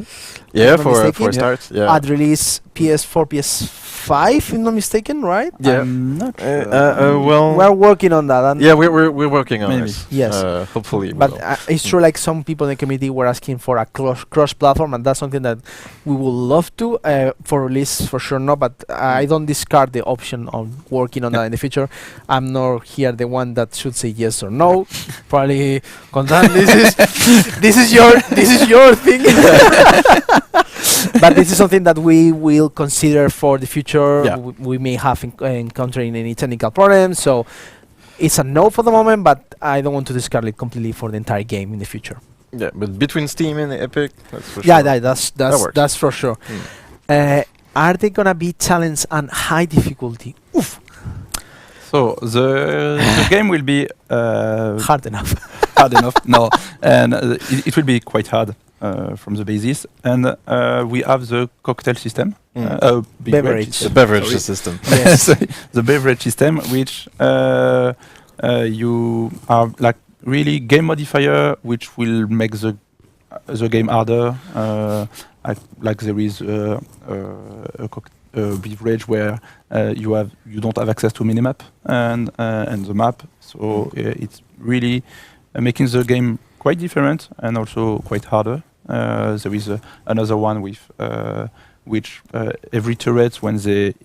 For start. At release PS4, PS5, if I'm not mistaken, right? I'm not sure. We're working on that. And we're working on Maybe. it. Yes. Hopefully. But it's true, like some people in the community were asking for a cross-platform, and that's something that we would love to for release for sure. No, but I don't discard the option of working on that in the future. I'm not here the one that should say yes or no. Probably, Contan, this is your thing. But this is something that we will consider for the future. We may have encountering any technical problems, so it's a no for the moment, but I don't want to discard it completely for the entire game in the future. Yeah, but between Steam and Epic, that's for sure. That's for sure. Are they gonna be challenged and high difficulty? Oof. So the game will be Hard enough. hard enough. No, and it will be quite hard from the basis. And we have the cocktail system, Beverage. The beverage system. Yes. The beverage system, which you are like really game modifier which will make the game harder. Like there is a beverage where you don't have access to minimap and the map, so it's really making the game quite different and also quite harder. There is another one with which every turret, when they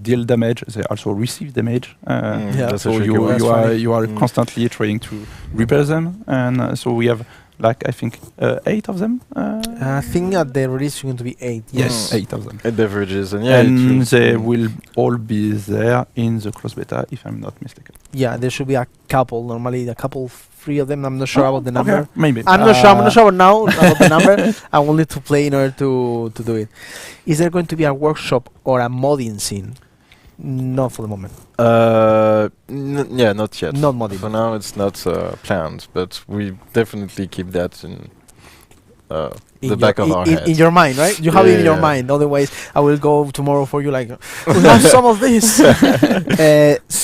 deal damage, they also receive damage. That's So a tricky one. you are constantly trying to repair them, and so we have like I think 8 of them. I think at the release you're going to be 8. Yes, 8 of them. Beverages and And they will all be there in the closed beta, if I'm not mistaken. Yeah, there should be a couple. Normally, a couple, 3 of them. I'm not sure about the number. Okay, maybe. I'm not sure now about the number. I will need to play in order to do it. Is there going to be a workshop or a modding scene? Not for the moment. Yeah, not yet. Not modding. For now, it's not planned, but we definitely keep that in the back of our head. In your mind, right? You have it in your mind. Otherwise, I will go tomorrow for you. Like, we have some of this.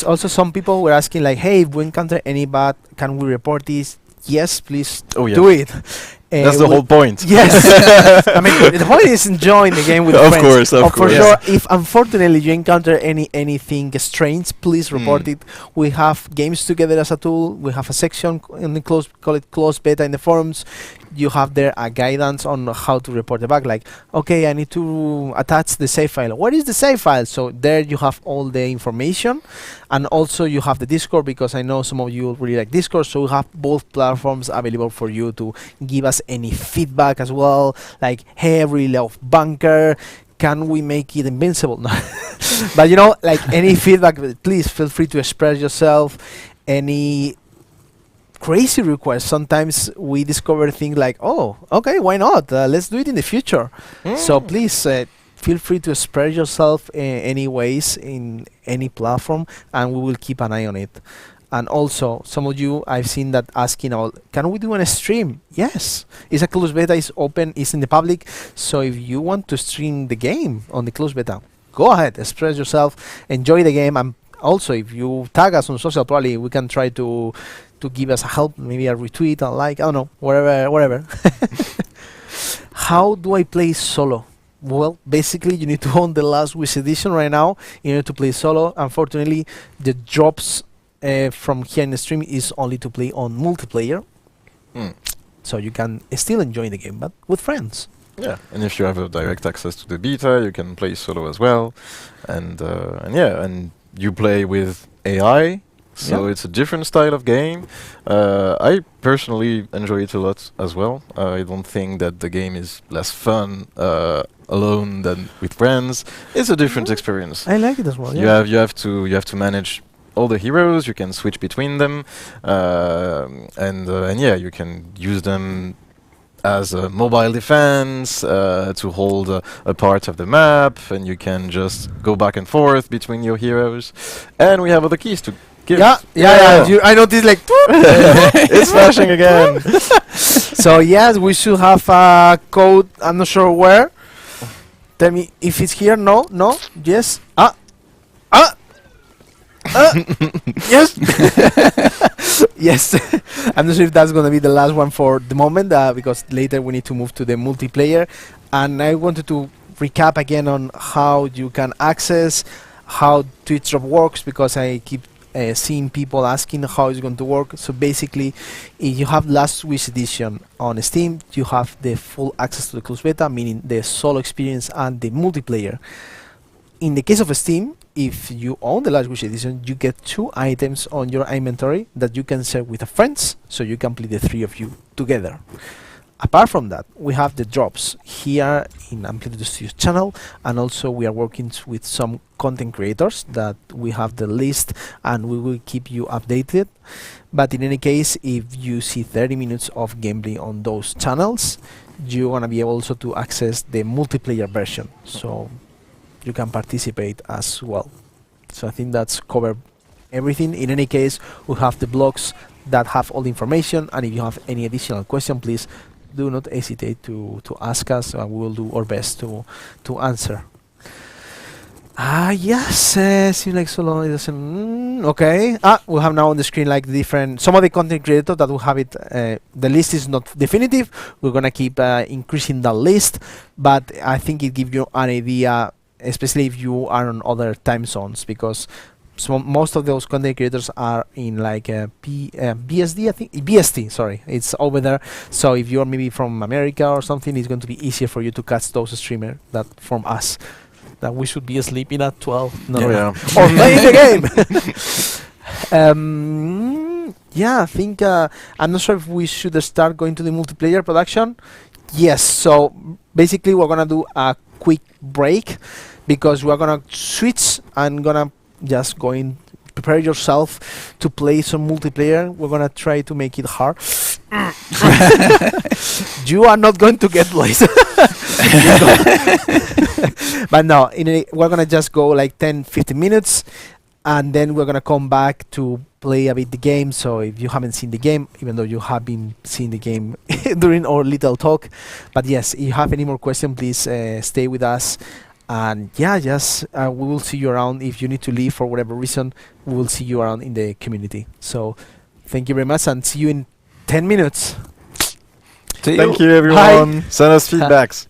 Also, some people were asking, like, hey, if we encounter any bug, can we report this? Yes, please do it. That's the whole point. Yes. I mean, the point is enjoying the game with friends. Of course. For sure, if unfortunately you encounter anything strange, please report it. We have games together as a tool. We have a section in the call it closed beta in the forums. You have there a guidance on how to report the bug. Like, okay, I need to attach the save file. What is the save file? So there you have all the information, and also you have the Discord, because I know some of you really like Discord. So we have both platforms available for you to give us any feedback as well. Like, hey, I really love Bunker. Can we make it invincible? No. But you know, like any feedback, please feel free to express yourself. Any crazy requests. Sometimes we discover things like, oh, okay, why not? Let's do it in the future. So please feel free to express yourself any ways in any platform, and we will keep an eye on it. And also, some of you I've seen that asking, can we do a stream? Yes, it's a closed beta, it's open, it's in the public. So if you want to stream the game on the closed beta, go ahead, express yourself, enjoy the game. And also, if you tag us on social, probably we can try to give us a help, maybe a retweet, a like, I don't know, whatever. How do I play solo? Well, basically, you need to own the last Wish edition right now in order to play solo. Unfortunately, the drops from here in the stream is only to play on multiplayer. So you can still enjoy the game, but with friends. Yeah, and if you have a direct access to the beta, you can play solo as well. And you play with AI. So it's a different style of game. I personally enjoy it a lot as well. I don't think that the game is less fun alone than with friends. It's a different experience. I like it as well. You have to manage all the heroes. You can switch between them, and you can use them as a mobile defense to hold a part of the map, and you can just go back and forth between your heroes. And we have other keys to give. I noticed like it's flashing again. So yes, we should have a code. I'm not sure where. Tell me if it's here. No. Yes. Yes. Yes. I'm not sure if that's going to be the last one for the moment, because later we need to move to the multiplayer. And I wanted to recap again on how you can access how Twitch Drop works, because I keep seeing people asking how it's going to work. So basically, if you have Last Wish Edition on Steam, you have the full access to the closed beta, meaning the solo experience and the multiplayer. In the case of Steam, if you own the Last Wish Edition, you get 2 items on your inventory that you can share with friends, so you can play the 3 of you together. Apart from that, we have the drops here in Amplitude Studios channel, and also we are working with some content creators that we have the list, and we will keep you updated. But in any case, if you see 30 minutes of gameplay on those channels, you're gonna be able also to access the multiplayer version, so you can participate as well. So I think that's covered everything. In any case, we have the blogs that have all the information, and if you have any additional question, please do not hesitate to ask us, and we will do our best to answer. Yes, seems like so long. It doesn't. Okay. We have now on the screen like different. Some of the content creators that will have it. The list is not definitive. We're gonna keep increasing the list, but I think it gives you an idea, especially if you are on other time zones, because most of those content creators are in like BSD, I think BST. Sorry, it's over there. So if you're maybe from America or something, it's going to be easier for you to catch those streamers that from us. That we should be sleeping at 12. No, Oh, yeah. or playing the game. Yeah, I think I'm not sure if we should start going to the multiplayer production. Yes, so basically we're gonna do a quick break because we're gonna switch and gonna just go in. Prepare yourself to play some multiplayer. We're gonna try to make it hard. You are not going to get plays. But no, we're gonna just go like 10-15 minutes, and then we're gonna come back to play a bit the game. So if you haven't seen the game, even though you have been seeing the game during our little talk, but yes, if you have any more questions, please stay with us. And yeah, just we will see you around. If you need to leave for whatever reason, we will see you around in the community. So thank you very much, and see you in 10 minutes. Thank you, everyone. Send us feedbacks.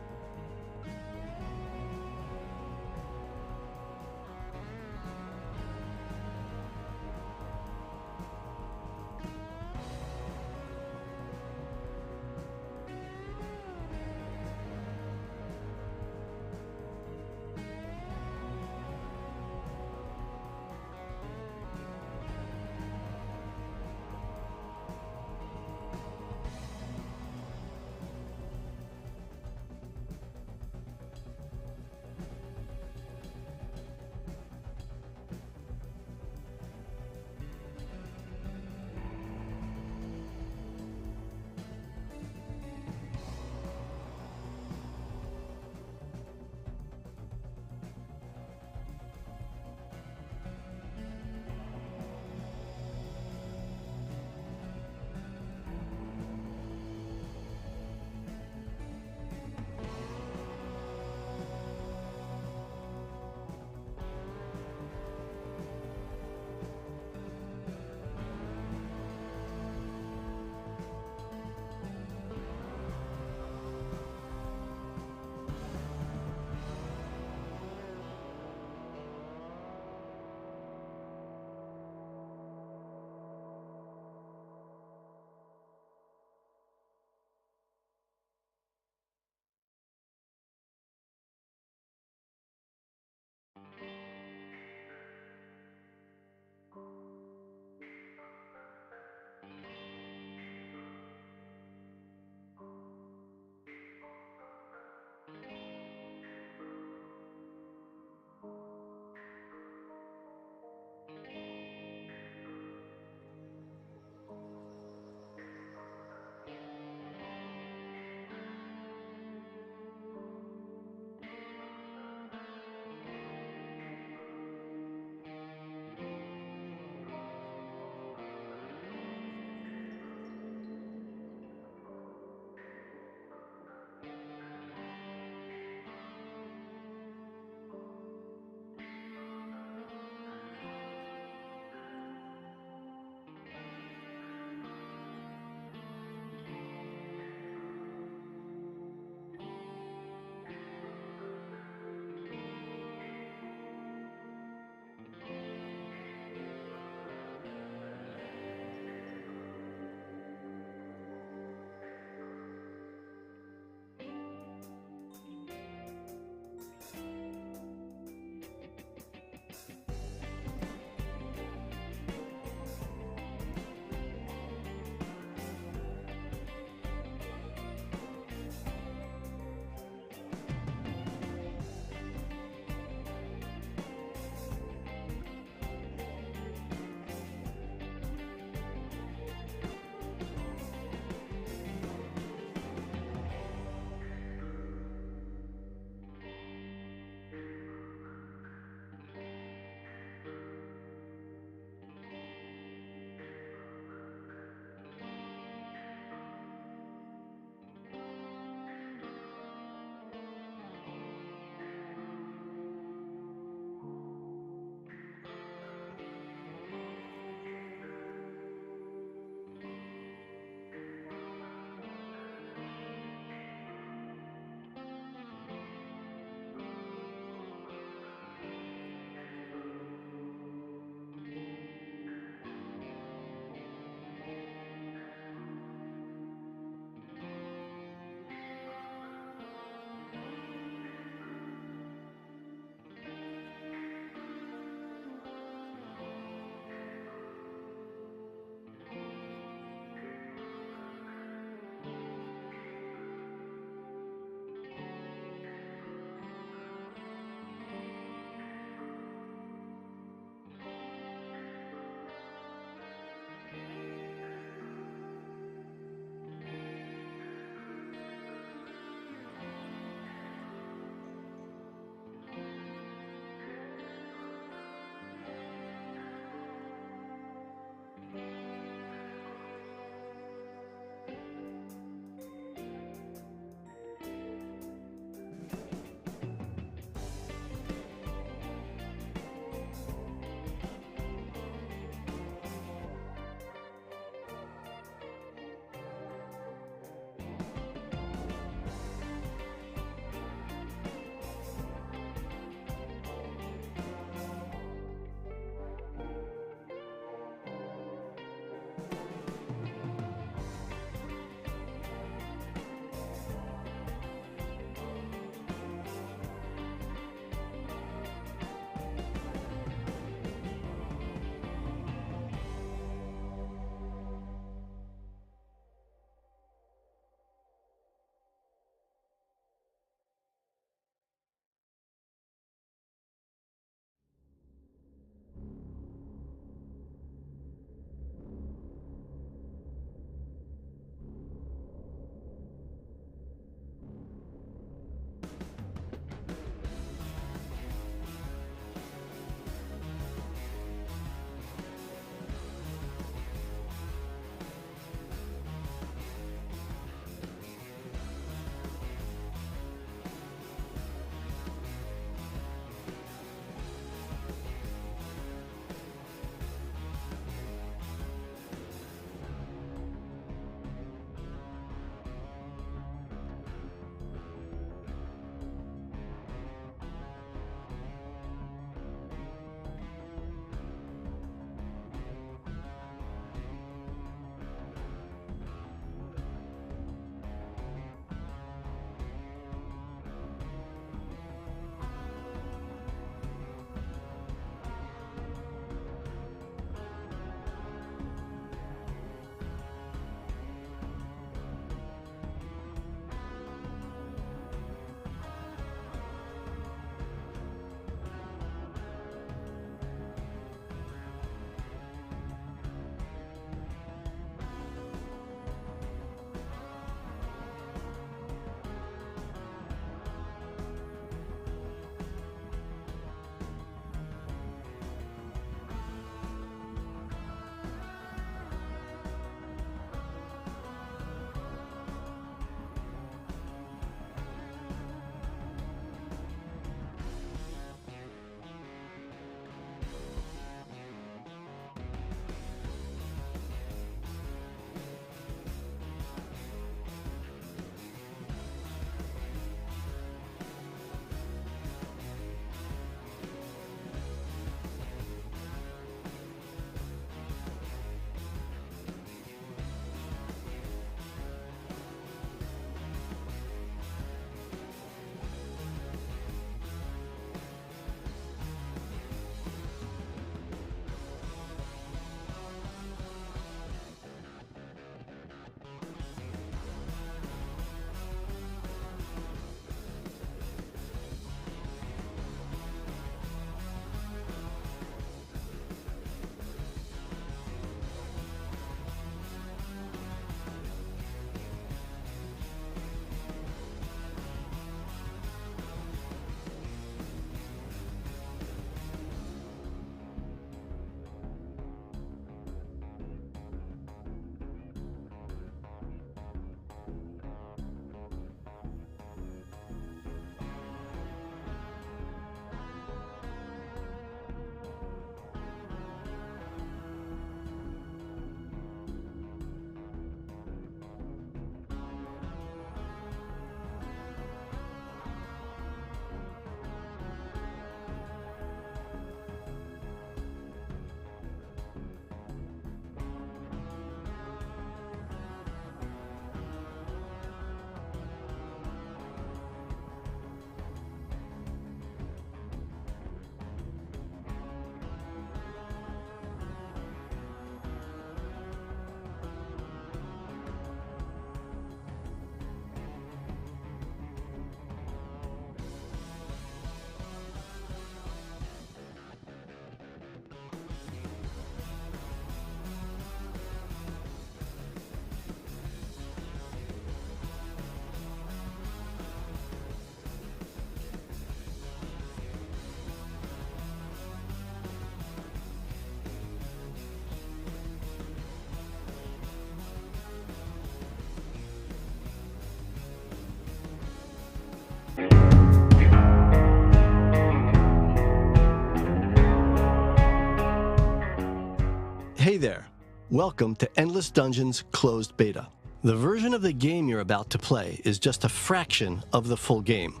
Hey there. Welcome to Endless Dungeons Closed Beta. The version of the game you're about to play is just a fraction of the full game.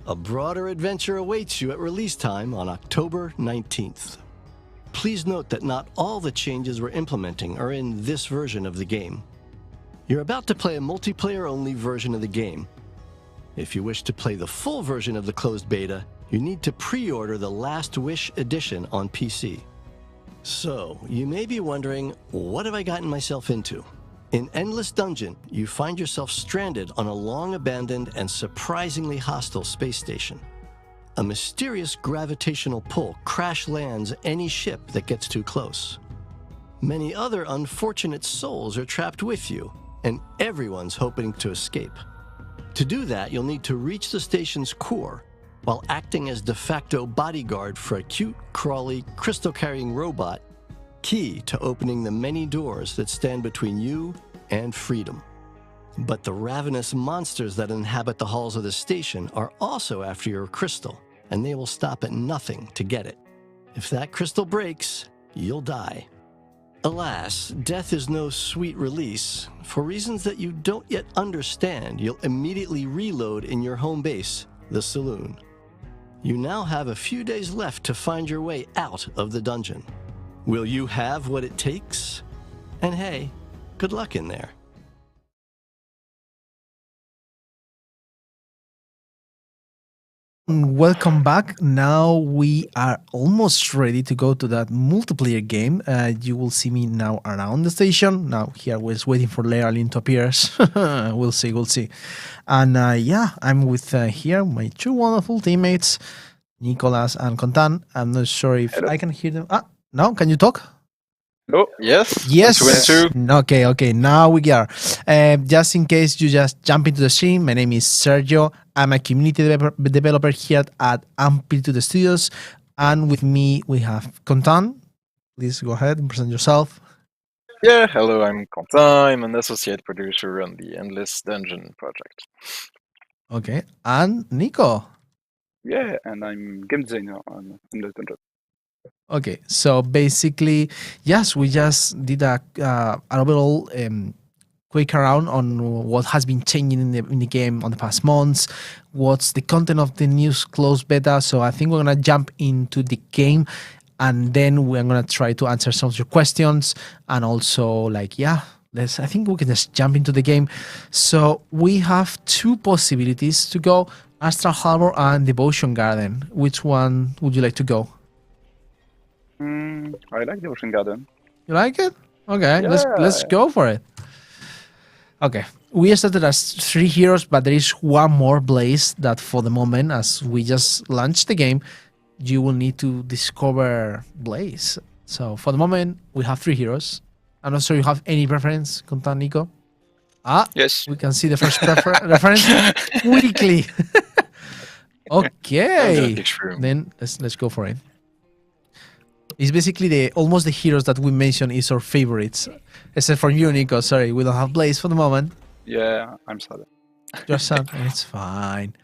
A broader adventure awaits you at release time on October 19th. Please note that not all the changes we're implementing are in this version of the game. You're about to play a multiplayer-only version of the game. If you wish to play the full version of the closed beta, you need to pre-order the Last Wish edition on PC. So, you may be wondering, what have I gotten myself into? In Endless Dungeon, you find yourself stranded on a long-abandoned and surprisingly hostile space station. A mysterious gravitational pull crash lands any ship that gets too close. Many other unfortunate souls are trapped with you, and everyone's hoping to escape. To do that, you'll need to reach the station's core while acting as de facto bodyguard for a cute, crawly, crystal-carrying robot, key to opening the many doors that stand between you and freedom. But the ravenous monsters that inhabit the halls of the station are also after your crystal, and they will stop at nothing to get it. If that crystal breaks, you'll die. Alas, death is no sweet release. For reasons that you don't yet understand, you'll immediately reload in your home base, the Saloon. You now have a few days left to find your way out of the dungeon. Will you have what it takes? And hey, good luck in there. Welcome back. Now we are almost ready to go to that multiplayer game. You will see me now around the station. Now here we're waiting for Leralin to appear. We'll see. And yeah, I'm with here my two wonderful teammates, Nicolas and Contan. I'm not sure if I can hear them. No, can you talk? Oh, yes. Yes. 22. Okay. Now we are. Just in case you just jump into the stream, my name is Sergio. I'm a community developer here at Amplitude Studios. And with me, we have Contan. Please go ahead and present yourself. Yeah, hello, I'm Quentin. I'm an associate producer on the Endless Dungeon project. Okay. And Nico. Yeah, and I'm game designer on Endless Dungeon. Okay, so basically, yes, we just did a overall quick around on what has been changing in the game on the past months, what's the content of the new closed beta. So I think we're gonna jump into the game, and then we're gonna try to answer some of your questions, and also I think we can just jump into the game. So we have two possibilities to go: Astral Harbor and Devotion Garden. Which one would you like to go? I like the Ocean Garden. You like it? Okay, Yeah. let's go for it. Okay, we started as 3 heroes, but there is one more Blaze that for the moment, as we just launched the game, you will need to discover Blaze. So for the moment, we have 3 heroes. I'm not sure you have any preference, Contan, Nico. Yes. We can see the first reference quickly. Okay, then let's go for it. It's basically almost the heroes that we mentioned is our favorites, except for you, Nico. Sorry, we don't have Blaze for the moment. Yeah, I'm sad. You're sad. It's fine.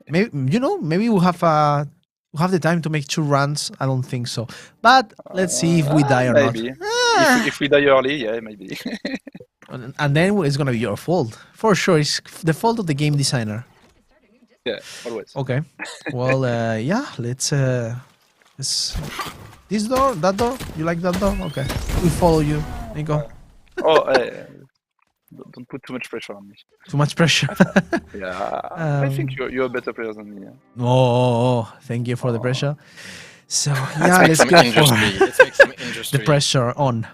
Maybe maybe we'll have the time to make 2 runs. I don't think so, but let's see if we die or maybe. not. If we die early, yeah, maybe. And then it's gonna be your fault for sure. It's the fault of the game designer. Yeah, always. Okay. Well, yeah. Let's. This door, that door. You like that door? Okay. We follow you, Nico. Don't put too much pressure on me. Too much pressure. Yeah, I think you're a better player than me. Yeah. Oh, thank you for the pressure. So yeah, let's go for Let's make some industry. the pressure on.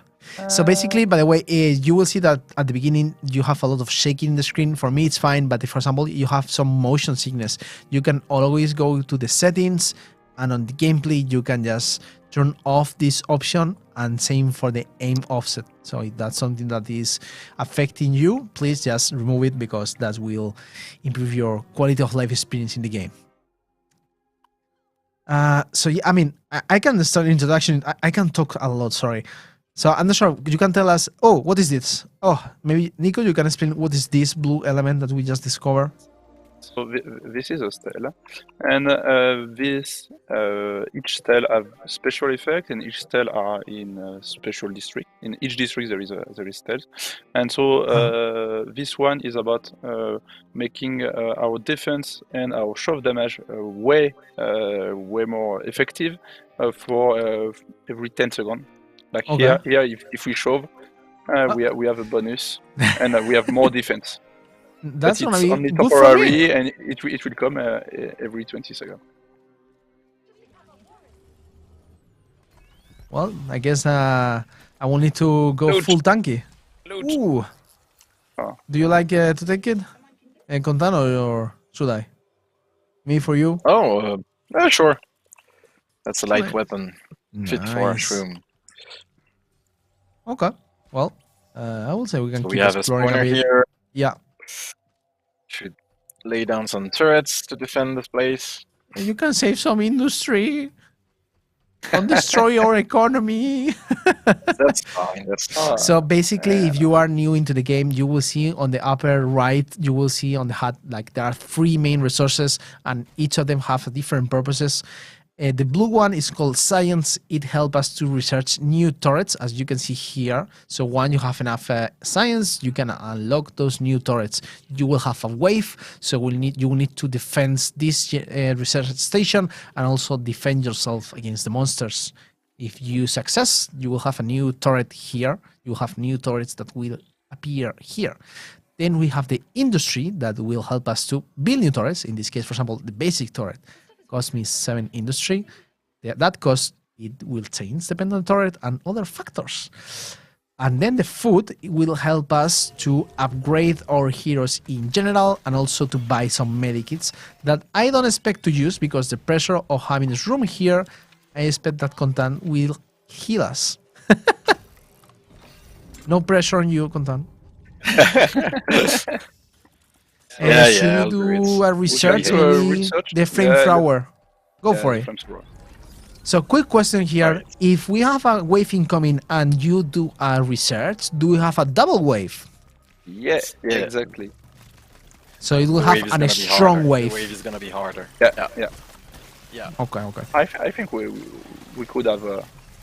So basically, by the way, you will see that at the beginning you have a lot of shaking in the screen. For me, it's fine, but if, for example, you have some motion sickness, you can always go to the settings, and on the gameplay, you can just turn off this option, and same for the aim offset. So if that's something that is affecting you, please just remove it, because that will improve your quality of life experience in the game. So yeah, I mean, I can start introduction. I can talk a lot, sorry. So I'm not sure, you can tell us, oh, what is this? Oh, maybe Nico, you can explain what is this blue element that we just discovered? So this is a stele, and this each stele have special effect, and each stele are in a special district. In each district there is steles, and so this one is about making our defense and our shove damage way more effective for every 10 seconds. Like Okay. here, if we shove, we have a bonus, and we have more defense. That's But gonna it's be only good for me. temporary, and it will come every 20 seconds. Well, I guess I will need to go Loot. full tanky. Loot. Ooh. Oh. Do you like to take it? Contano, or should I? Me for you? Oh, sure. That's a light Nice. weapon, fit for a Nice. shroom. Okay. Well, I will say we can So keep we have a exploring spawner a bit. here. Yeah. Should lay down some turrets to defend this place. You can save some industry. Don't destroy our economy. That's fine. That's fine. So basically, if you are new into the game, you will see on the upper right, you will see on the HUD, like there are 3 main resources, and each of them have different purposes. The blue one is called science. It helps us to research new turrets, as you can see here. So when you have enough science, you can unlock those new turrets. You will have a wave, so you will need to defend this research station and also defend yourself against the monsters. If you success, you will have a new turret here. You will have new turrets that will appear here. Then we have the industry that will help us to build new turrets. In this case, for example, the basic turret cost me 7 industry. That cost, it will change depending on the turret and other factors. And then the food will help us to upgrade our heroes in general, and also to buy some medikits that I don't expect to use, because the pressure of having this room here, I expect that Contan will heal us. No pressure on you, Contan. Should I'll we do do it. a research? do a Maybe research? the Yeah, flamethrower. Go Yeah, for it. flamethrower. So, quick question here. Right. If we have a wave incoming and you do a research, do we have a double wave? Yeah, Yeah. exactly. So it will The have wave is a gonna be strong harder. wave. The wave is gonna be harder. Yeah. Okay, okay. I think we could have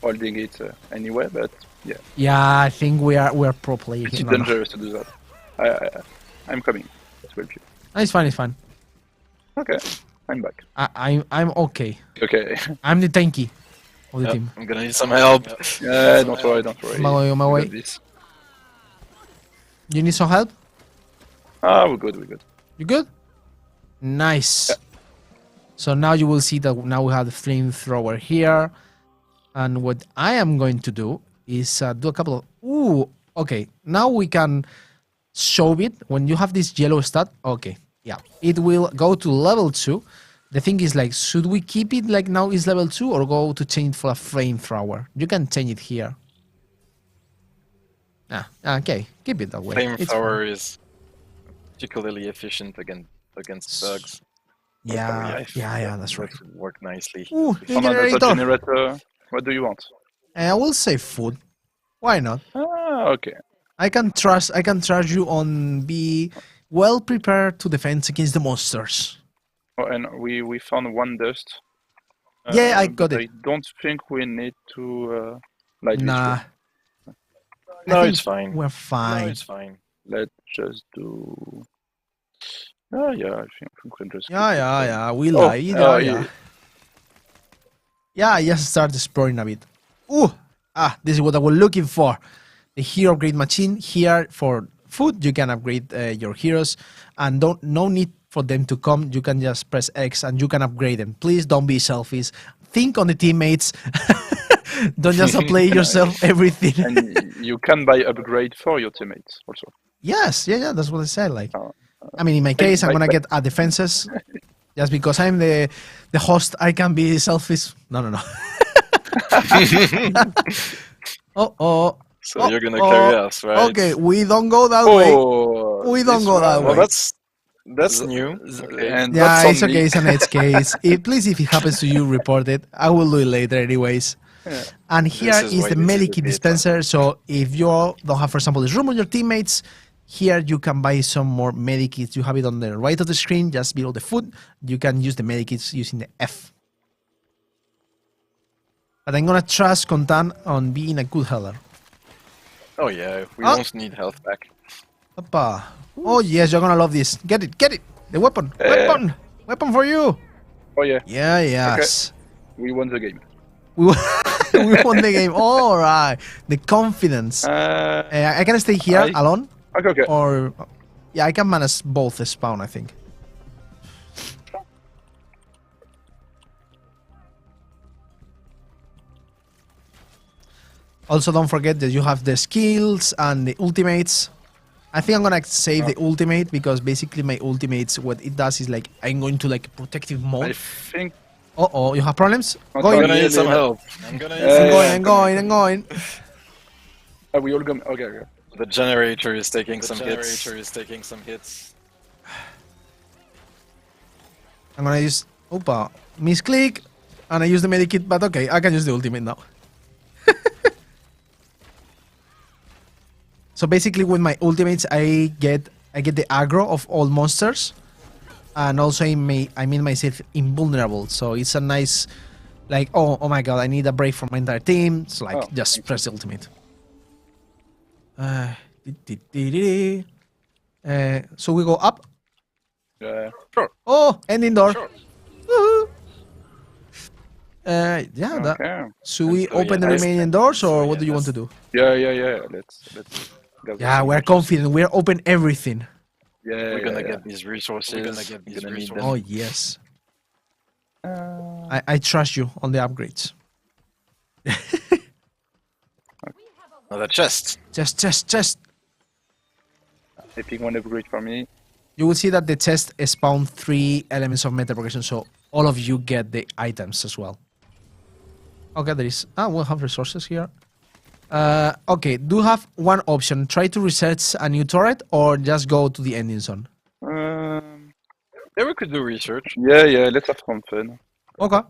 holding it anyway, but yeah, Yeah, I think we're pro playing. it's No, no. dangerous to do that. I'm coming to help you. No, it's fine, it's fine. Okay, I'm back. I'm okay. Okay. I'm the tanky of the Yep, team. I'm gonna need some help. Yeah, don't worry, don't worry. On my We way. got this. You need some help? We're good, we're good. You good? Nice. So now you will see that now we have the flamethrower here. And what I am going to do is do a couple of... Ooh, okay. Now we can show it. When you have this yellow stat, okay. Yeah, it will go to level 2. The thing is, like, should we keep it like now is level 2 or go to change for a flamethrower? You can change it here. Okay. Keep it that way. It's fine. Flamethrower is particularly efficient against bugs. Yeah, that's right. That would work nicely. Ooh, the From another generator. generator, what do you want? I will say food. Why not? Okay. I can trust you on be well prepared to defend against the monsters. Oh, and we found one dust. Yeah, I got but it. I don't think we need to light this Nah. room. I No, think it's fine. We're No, fine. it's fine. Let's just do. Yeah, I think we can just. keep it, Yeah. We Oh, lie. oh, Yeah. Yeah, I just started exploring a bit. Ooh, this is what I was looking for. The hero upgrade machine here for food. You can upgrade your heroes, and no need for them to come. You can just press X and you can upgrade them. Please don't be selfish. Think on the teammates. Don't just apply yourself everything. And you can buy upgrade for your teammates also. Yes, yeah, that's what I said. Like, Oh, I mean, in my case, I'm but- gonna get a defenses. Just because I'm the host, I can be selfish. No. Oh. So you're gonna carry us, right? Okay, we don't go that way. We don't this go that one- way. Well, that's new. Okay. And Yeah, that's it's on okay. me. It's an edge case. Please, if it happens to you, report it. I will do it later, anyways. Yeah. And here This is is why the this is medikit the beta. dispenser. So if you don't have, for example, this room on your teammates, Here you can buy some more medikits. You have it on the right of the screen, just below the foot. You can use the medikits using the F. But I'm gonna trust Contan on being a good healer. Oh yeah, we Ah. won't need health back. Oppa. Oh yes, you're gonna love this. Get it, get it. The weapon, weapon for you. Oh yeah, Yeah, yes. we won the game. We won, we won the game. All right. The confidence. I can stay here alone, Okay. or yeah, I can manage both the spawn, I think. Also, don't forget that you have the skills and the ultimates. I think I'm gonna save the ultimate because basically my ultimates, what it does is like I'm going to like protective I mode. think Oh, you have problems? I'm Go I'm in. gonna yeah, need some yeah. help. I'm gonna need I'm going. we all go. Okay. The generator is taking some hits. I'm gonna use misclick, and I use the medikit, but okay, I can use the ultimate now. So basically, with my ultimates, I get the aggro of all monsters, and also I made myself invulnerable. So it's a nice, like, oh my god, I need a break from my entire team. It's like just press the ultimate. So we go up. Yeah. Oh, ending door. Sure. Woohoo. Yeah. Okay. Should we So, open the yeah, remaining doors, or what do you want to do? Yeah. Let's. Get Yeah, some we're resources. confident. We're open everything. Yeah. We're gonna yeah. get these resources. We're gonna need them. Oh yes. I trust you on the upgrades. Another chest. Just. I pick one upgrade for me. You will see that the chest spawn 3 elements of meta progression, so all of you get the items as well. Okay, there is. We'll have resources here. Okay, do have one option. Try to research a new turret, or just go to the ending zone. Yeah, we could do research. Yeah. Let's have some fun. Okay.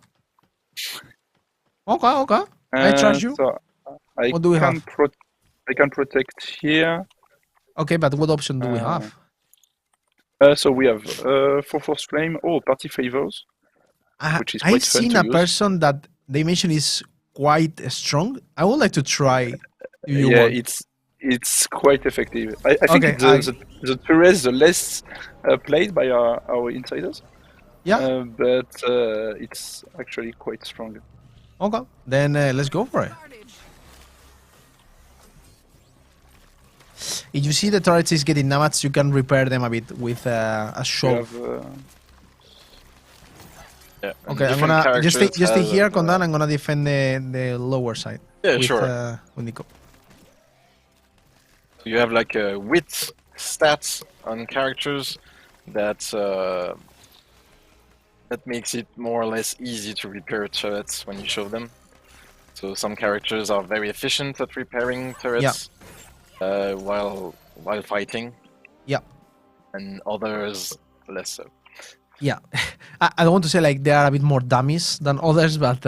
I trust you. So I What do we can have? I can protect here. Okay, but what option do we have? So we have Force Flame. Oh, party favors. which is quite I've fun seen to a use. person that they mention is quite strong. I would like to try. If you Yeah, want. it's quite effective. I think Okay, the turret is the less played by our insiders. Yeah. But it's actually quite strong. Okay, then let's go for it. If you see the turrets is getting damaged, you can repair them a bit with a We shovel. have, Yeah. and Okay, I'm different gonna just stay characters here, have, Condan. I'm gonna defend the lower side. Yeah, with, sure. With Nico. You have like a width stats on characters that that makes it more or less easy to repair turrets when you show them. So some characters are very efficient at repairing turrets while fighting. Yeah. And others less so. Yeah, I don't want to say like they are a bit more dummies than others, but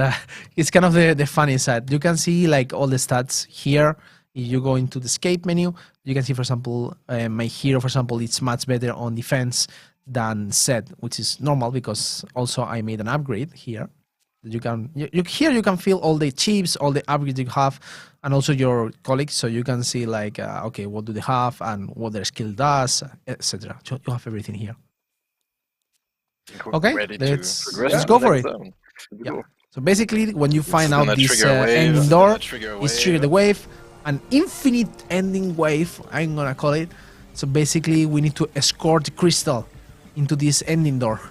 it's kind of the funny side. You can see like all the stats here. If you go into the escape menu, you can see, for example, my hero, for example, it's much better on defense than Zed, which is normal because also I made an upgrade here. You can here you can feel all the chips, all the upgrades you have, and also your colleagues, so you can see like okay, what do they have and what their skill does, etc. So you have everything here. Okay, Ready to let's progress go to the for next it. zone. Yeah. So basically, when you find It's out gonna this trigger a wave, ending it's door, gonna trigger a it's wave. trigger the wave, an infinite ending wave, I'm gonna call it. So basically, we need to escort the crystal into this ending door.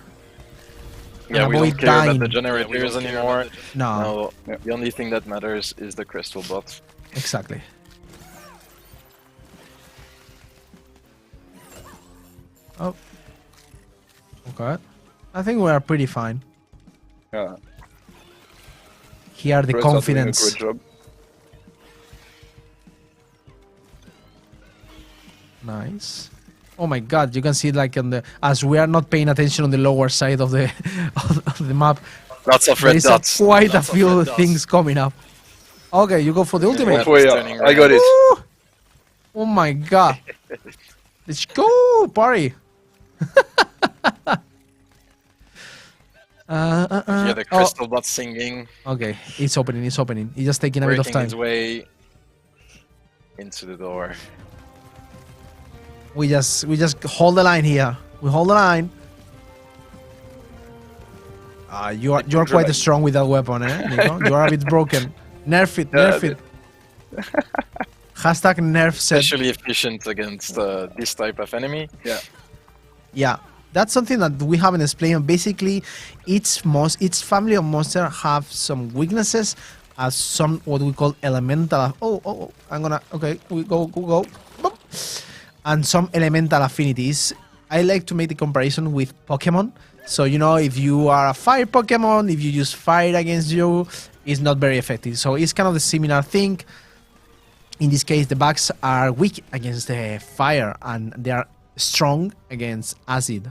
Yeah, and we avoid don't care about dying. the generators anymore. No, No, the only thing that matters is the crystal bot. exactly. Oh. Okay. I think we are pretty fine. Yeah. Here, the Turrets are doing a confidence. great job. Nice. Oh my god, you can see like on the as we are not paying attention on the lower side of the of the map. Lots of There red is dots. quite a Lots of few red dots. things coming up. Okay, you go for the ultimate. Halfway up. turning I got it. Oh my god. Let's go, party. You hear the crystal bot singing, Okay, it's opening. It's opening. It's just taking a bit of working time. its way into the door. We just hold the line here. We hold the line. You are quite line. strong with that weapon, eh? Nico? You are a bit broken. Nerf it, Yeah, nerf it. Hashtag nerf set. Especially efficient against this type of enemy. Yeah, that's something that we haven't explained. Basically, each family of monster have some weaknesses, as some what we call elemental. Okay, we go. Boop. And some elemental affinities. I like to make the comparison with Pokemon. So if you are a fire Pokemon, if you use fire against you, it's not very effective. So it's kind of the similar thing. In this case, the bugs are weak against the fire, and they are strong against acid.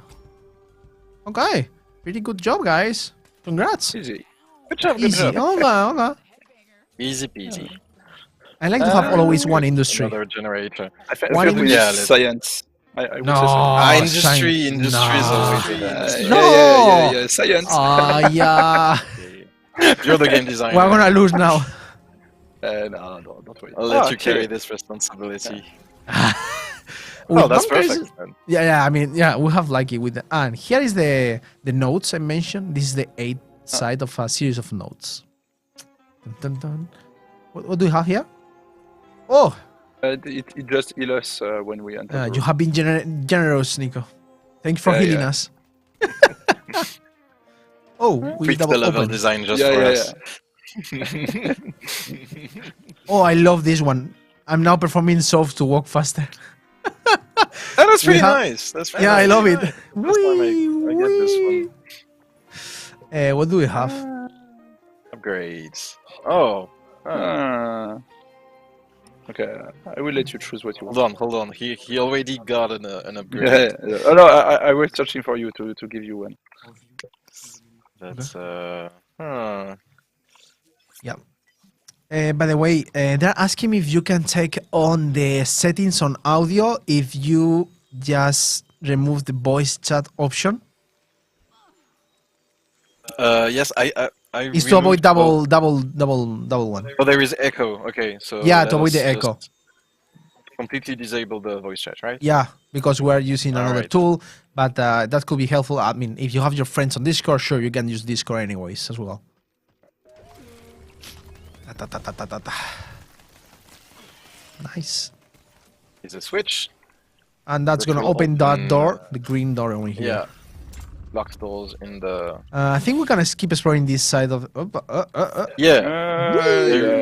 Okay, pretty good job, guys. Congrats. Easy. Good job. Good Easy. job. Okay. Easy peasy. I like to have always one industry. Another generator. I think Why we don't use you- science. I would No. say science. Industry science. is No. always the Yeah, industry. No. yeah, science. Yeah. You're the game designer. We're gonna lose now. No, don't worry. I'll let you okay. carry this responsibility. With Oh, that's bunkers- perfect. Then. Yeah. I mean, we have like it with the. And here is the notes I mentioned. This is the 8th side of a series of notes. Dun, dun, dun. What do you have here? Oh, It just heals us when we enter. the you room. have been generous, Nico. Thank you for Yeah, healing yeah. us. Oh, we Tweak the double level open. design just Yeah, for yeah, us. Oh, I love this one. I'm now performing soft to walk faster. Oh, that's We pretty have- nice. That's pretty Yeah, I nice. love it. First time I get this one. What do we have? Upgrades. Oh. Okay, I will let you choose what you want. Hold on. He already got an upgrade. Yeah. Oh no, I was searching for you to give you one. That's By the way, they're asking me if you can take on the settings on audio if you just remove the voice chat option. Yes, I It's to avoid removed double one. Oh, there is echo. Okay, so Yeah, let to avoid us the echo. just completely disable the voice chat, right? Yeah, because we're using another Alright. tool, but that could be helpful. I mean, if you have your friends on Discord, sure, you can use Discord anyways as well. Nice. Is a switch. And that's That gonna will open that open, door, the green door over here. Yeah. Locked doors in the. I think we're gonna keep exploring this side of. Yeah.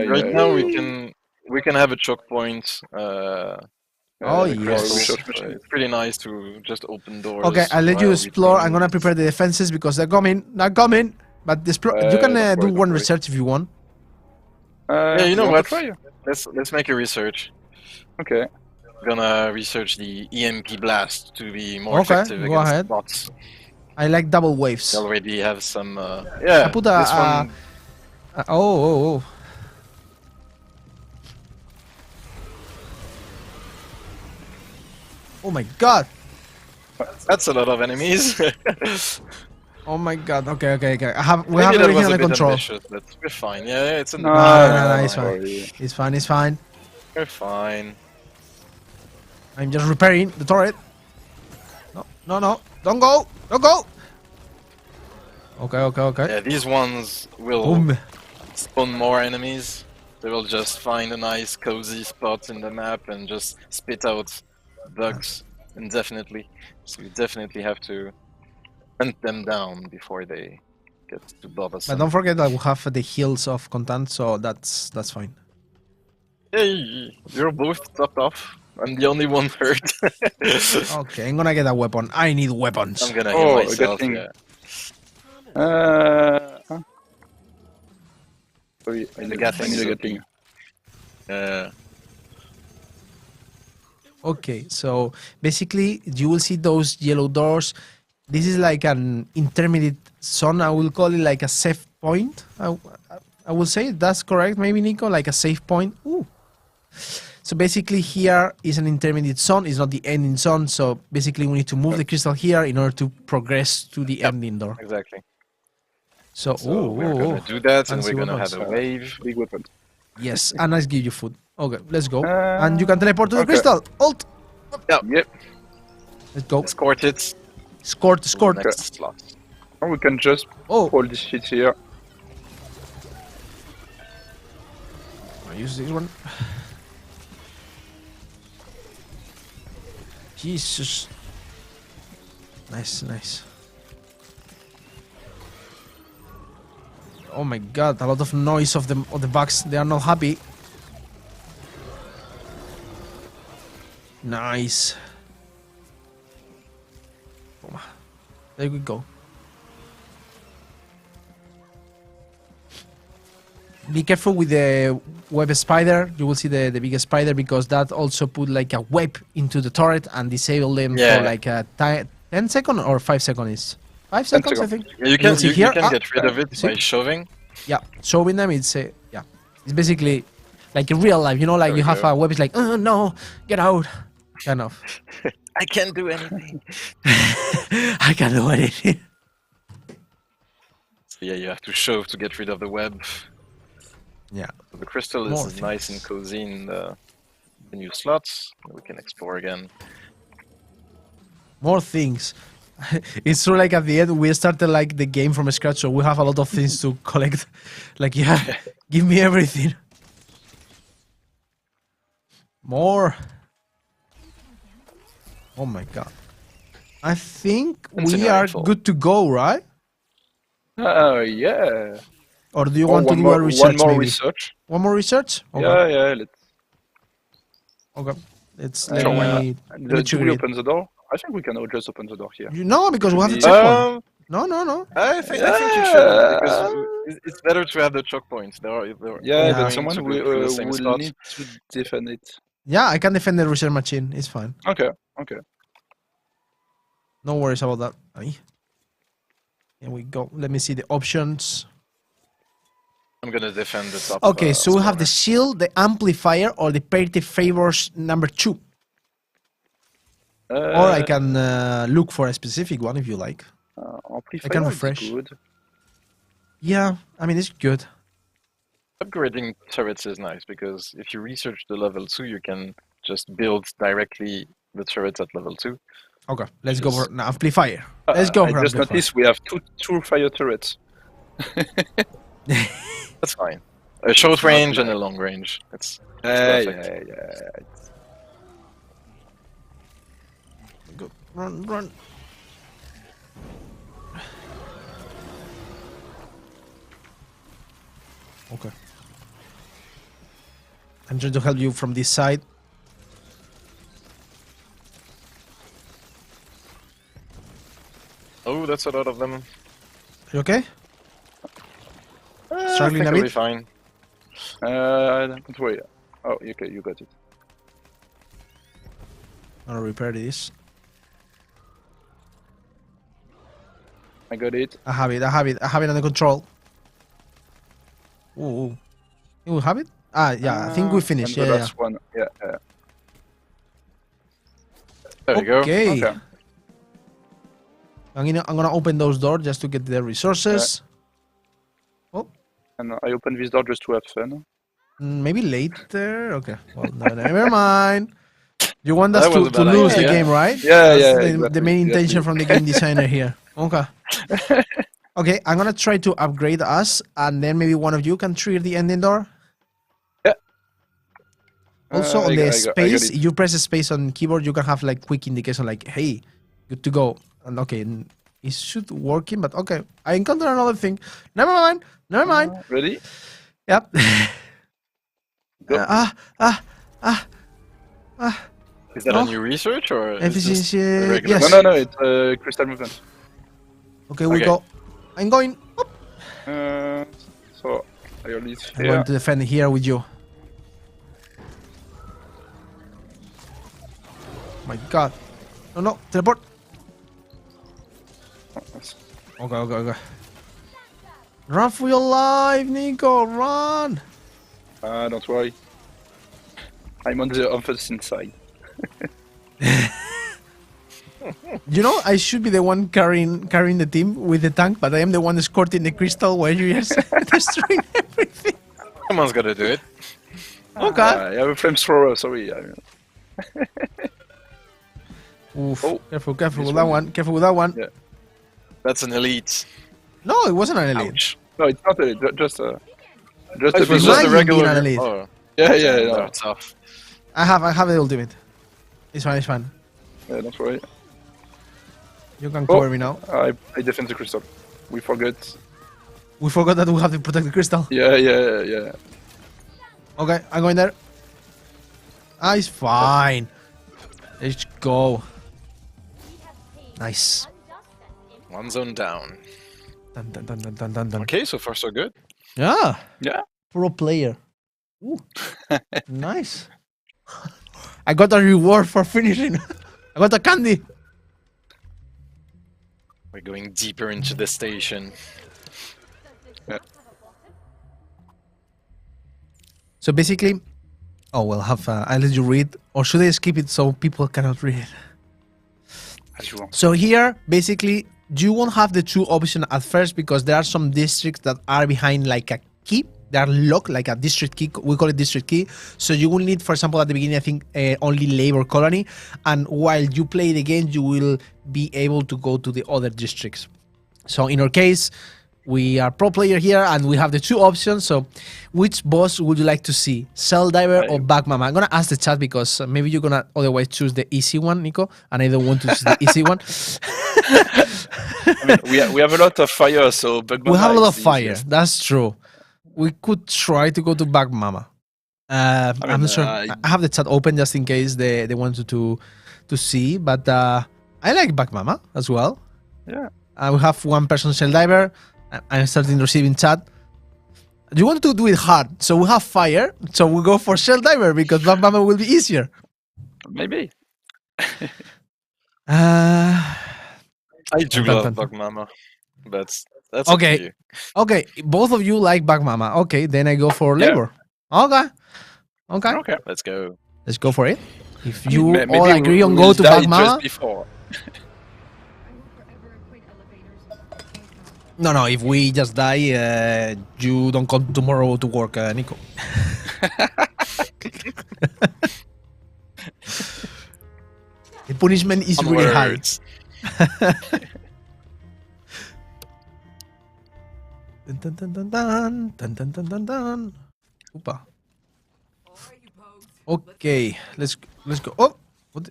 Right now yeah. we can have a choke point. Oh, the yes. crystals. It's pretty nice to just open doors. Okay, I'll let you while explore. we I'm gonna prepare the defenses because they're coming. They're coming. But you can don't do worry, one don't worry. research if you want. Yeah, you know want to what? try? Let's make a research. Okay. Gonna research the EMP blast to be more Okay, effective go against ahead. bots. I like double waves. They already have some. Yeah. I put this one. oh. Oh my god. That's a lot of enemies. Oh my god. Okay. We Maybe have that everything was a under bit control. ambitious, but we're fine. Yeah, it's in the. No, it's don't fine. worry. It's fine. We're fine. I'm just repairing the turret. No. Don't go. Okay. Yeah, these ones will Boom. spawn more enemies. They will just find a nice cozy spot in the map and just spit out bugs indefinitely. So you definitely have to hunt them down before they get too bothersome. But don't forget that we have the heals of content, so that's fine. Hey, you're both topped off. I'm the only one hurt. Okay, I'm gonna get a weapon. I need weapons. I'm gonna Oh, heal a good myself. thing. Yeah. Sorry, I need Gatling a is good thing. Okay, so basically you will see those yellow doors. This is like an intermediate zone. I will call it like a safe point. I will say that's correct. Maybe Nico, like a safe point. Ooh. So basically here is an intermediate zone, it's not the ending zone, so basically we need to move the crystal here in order to progress to the ending door. Exactly. So, So we're gonna do that, and Fancy we're gonna weapons. have a wave. Big weapon. yes, and let's give you food. Okay, let's go. And you can teleport to the okay. crystal. Alt! Yep. Let's go. Escort it. Scored, to the scored. next slot. Or we can just Oh, hold this shit here. I'll use this one. Jesus. Nice, nice. Oh my god, a lot of noise of the bugs. They are not happy. Nice. There we go. Be careful with the web spider. You will see the biggest spider because that also put like a web into the turret and disable them for like a 10 second or 5 seconds. 5 seconds, I think. Yeah, you can, see you here? can get rid of it see? by shoving. Yeah, showing them it's yeah, it's basically like in real life. You know, like There you we have go. a web. It's like, oh no, get out, kind of. I can't do anything. I can't do anything. So yeah, you have to shove to get rid of the web. Yeah. The crystal More is nice and cozy in the new slots. We can explore again. More things. It's true. Like at the end, we started like the game from scratch, so we have a lot of things to collect. Like, yeah, give me everything. More. Oh my god. I think we are Incineroar. good to go, right? Yeah. Or do you Or want to one do more, a research? One more maybe? research. One more research? Okay. Yeah, let's. Okay. Let's Sure, let why not? me. Do we trigger it. open the door? I think we can just open the door here. No, because we have the Should checkpoint. No. I think you should because it's better to have the choke points. Yeah, Yeah. but going someone to go will, through the same will spots. need to defend it. Yeah, I can defend the research machine. It's fine. Okay. No worries about that. Aye. Here we go. Let me see the options. I'm gonna defend the top. Okay, so we have the spawner. shield, the amplifier, or the parity favors number 2. Or I can look for a specific one if you like. Amplifier can is refresh. Good. Yeah, I mean, it's good. Upgrading turrets is nice because if you research the level 2, you can just build directly the turrets at level 2. Okay, let's go Yes. for an amplifier. Let's go I for just amplifier. noticed we have two fire turrets. That's fine. A short not range and a like- long range. That's Yeah. perfect. Go. Run. Okay. I'm trying to help you from this side. Oh, that's a lot of them. You okay? I Struggling think a I'll be bit? fine. Don't worry. Oh, okay, you got it. I'll repair this. I got it. I have it under control. Ooh. You have it? Ah, yeah, I think we finished. And the Yeah. last one. Yeah. There we go. Okay. Okay. I'm gonna open those doors just to get the resources. And I opened this door just to have fun. Maybe later. Okay. Well, no, never mind. You want us That was a to bad lose the idea. game, right? Yeah, That's yeah, the exactly, main exactly. intention from the game designer here. Okay. Okay, I'm gonna try to upgrade us, and then maybe one of you can trigger the ending door. Yeah. Also, on I the got space, it. you press space on keyboard, you can have like quick indication, like, "Hey, good to go." And okay, it should working, but okay, I encountered another thing. Never mind. Ready? Yep. Go. Is that Oh. a new research or is Efficiency. just a regular? Yes. No, it's crystal movement. Okay, we Okay. go. I'm going. Up. So I leave I'm here. going to defend here with you. My God. No, teleport. Okay. Run for your life, Nico. Run. Don't worry. I'm on the opposite side. You know, I should be the one carrying the team with the tank, but I am the one escorting the crystal while you are destroying everything. Someone's got to do it. Okay. I have a flamethrower, sorry. Oof. Oh, Careful this with that one. one. Careful with that one. Yeah. That's an elite. No, it wasn't an elite. Ouch. No, it's not a, just a It was big just Imagine a being regular. an elite. Oh, Yeah, no, no. it's tough. I have the ultimate. It's fine. Yeah, don't worry. You can cover me now. I defend the crystal. We forget. We forgot that we have to protect the crystal. Yeah. Okay, I'm going there. Ah, it's fine. Let's go. Nice. One zone down. Dun. Okay, so far so good. Yeah. Yeah. Pro player. Ooh. Nice. I got a reward for finishing. I got a candy. We're going deeper into the station. So basically, oh well, I'll let you read, or should I skip it so people cannot read? As you want. So here, basically, you won't have the two options at first because there are some districts that are behind like a key. They are locked like a district key. We call it district key. So you will need, for example, at the beginning, I think only labor colony. And while you play the game, you will be able to go to the other districts. So in our case, we are pro player here and we have the two options. So which boss would you like to see? Cell Diver or Bug Mama? I'm going to ask the chat because maybe you're going to otherwise choose the easy one, Nico. And I don't want to choose the easy one. I mean, we have a lot of fire, so Bug We Mama have a lot is of the fire. easiest. That's true. We could try to go to Bug Mama. I'm not sure. I have the chat open just in case they wanted to see. But I like Bug Mama as well. Yeah. We have one person Cell Diver. I'm starting receiving chat. You want to do it hard, so we have fire. So we go for Cell Diver because Bug Mama will be easier. Maybe. I do Dun, love dun. Bug Mama. That's up Okay. to you. Okay, both of you like Bug Mama. Okay, then I go for Yeah. labor. Okay. Okay. Let's go. Let's go for it. If you Maybe all agree on we go will to die Bug Mama. just before. No, if we just die, you don't come tomorrow to work, Nico. The punishment is really high. Onwards. Dun. Opa. Okay, let's go. Oh, what?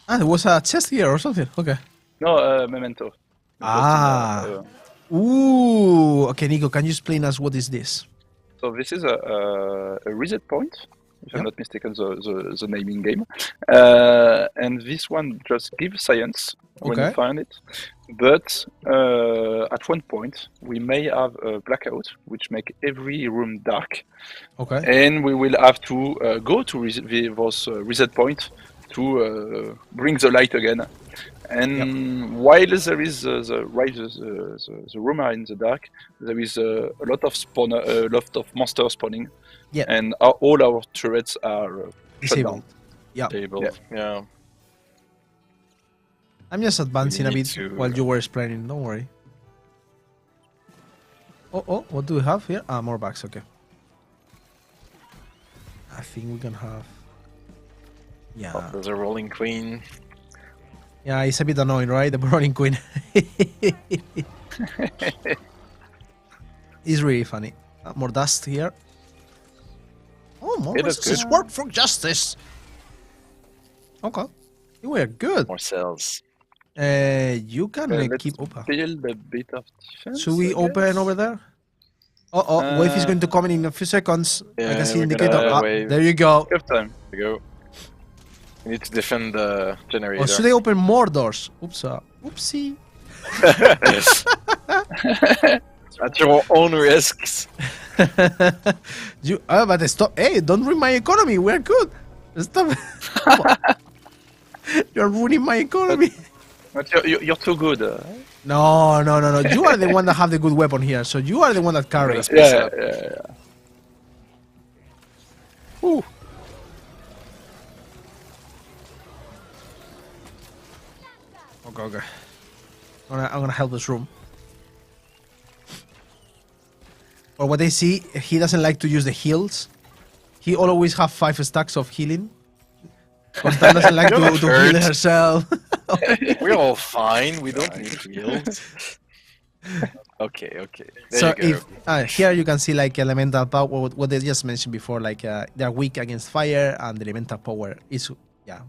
There was a chest here or something. Okay. No, memento. Ah. Just, Ooh. Okay, Nico, can you explain us what is this? so this is a reset point, if I'm not mistaken, the naming game. And this one just gives science when you Okay. find it. But at one point, we may have a blackout, which make every room dark. Okay. And we will have to go to those reset point to bring the light again. And while there is the room are in the dark, there is a lot of monsters spawning. Yeah. And all our turrets are shut Disabled. down. Yeah. Table. Yeah. I'm just advancing a need bit to- while you were explaining. Don't worry. Oh, what do we have here? Ah, more bags. Okay. I think we can have. Yeah. Oh, there's a rolling queen. Yeah, it's a bit annoying, right? The Burning Queen. It's really funny. More dust here. Oh, more Yeah, that's justice. good. Work for justice. Okay. You were good. More cells. You can Let's keep open. build a bit of defense. Should we I open guess. over there? Oh, wave is going to come in a few seconds. I Yeah, can see we're indicator. gonna Ah, wave. there you go. We have time. There you go. We need to defend the generator. Oh, should I open more doors? Oops, oopsie. At your own risks. But stop. Hey, don't ruin my economy. We're good. Stop. You're ruining my economy. But you're too good. No. You are the one that have the good weapon here, so you are the one that carries. Space Yeah, up. yeah. Okay. I'm gonna help this room. Or what I see, he doesn't like to use the heals. He always have 5 stacks of healing. Constant doesn't like You're not to heal hurt. herself. We're all fine. We don't need heals. Okay. There So you go. if here you can see like elemental power, what they just mentioned before, like they're weak against fire, and the elemental power is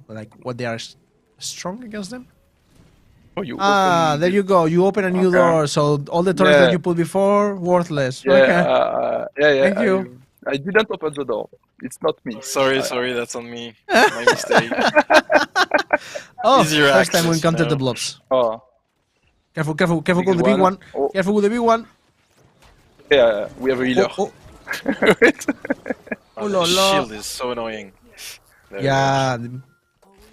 like what they are strong against them. Oh, you There open you go. You open a new Okay. door, so all the turrets Yeah. that you put before worthless. Yeah, Okay. yeah. Thank you. I didn't open the door. It's not me. Sorry, that's on me. My mistake. Oh, Easier first time we access, you encountered the know. blobs. Oh, Careful with the Big big one. one. Oh. Careful with the big one. yeah, we have a healer. Oh, Wait. oh, The la, la. shield is so annoying. There we go. Yeah, the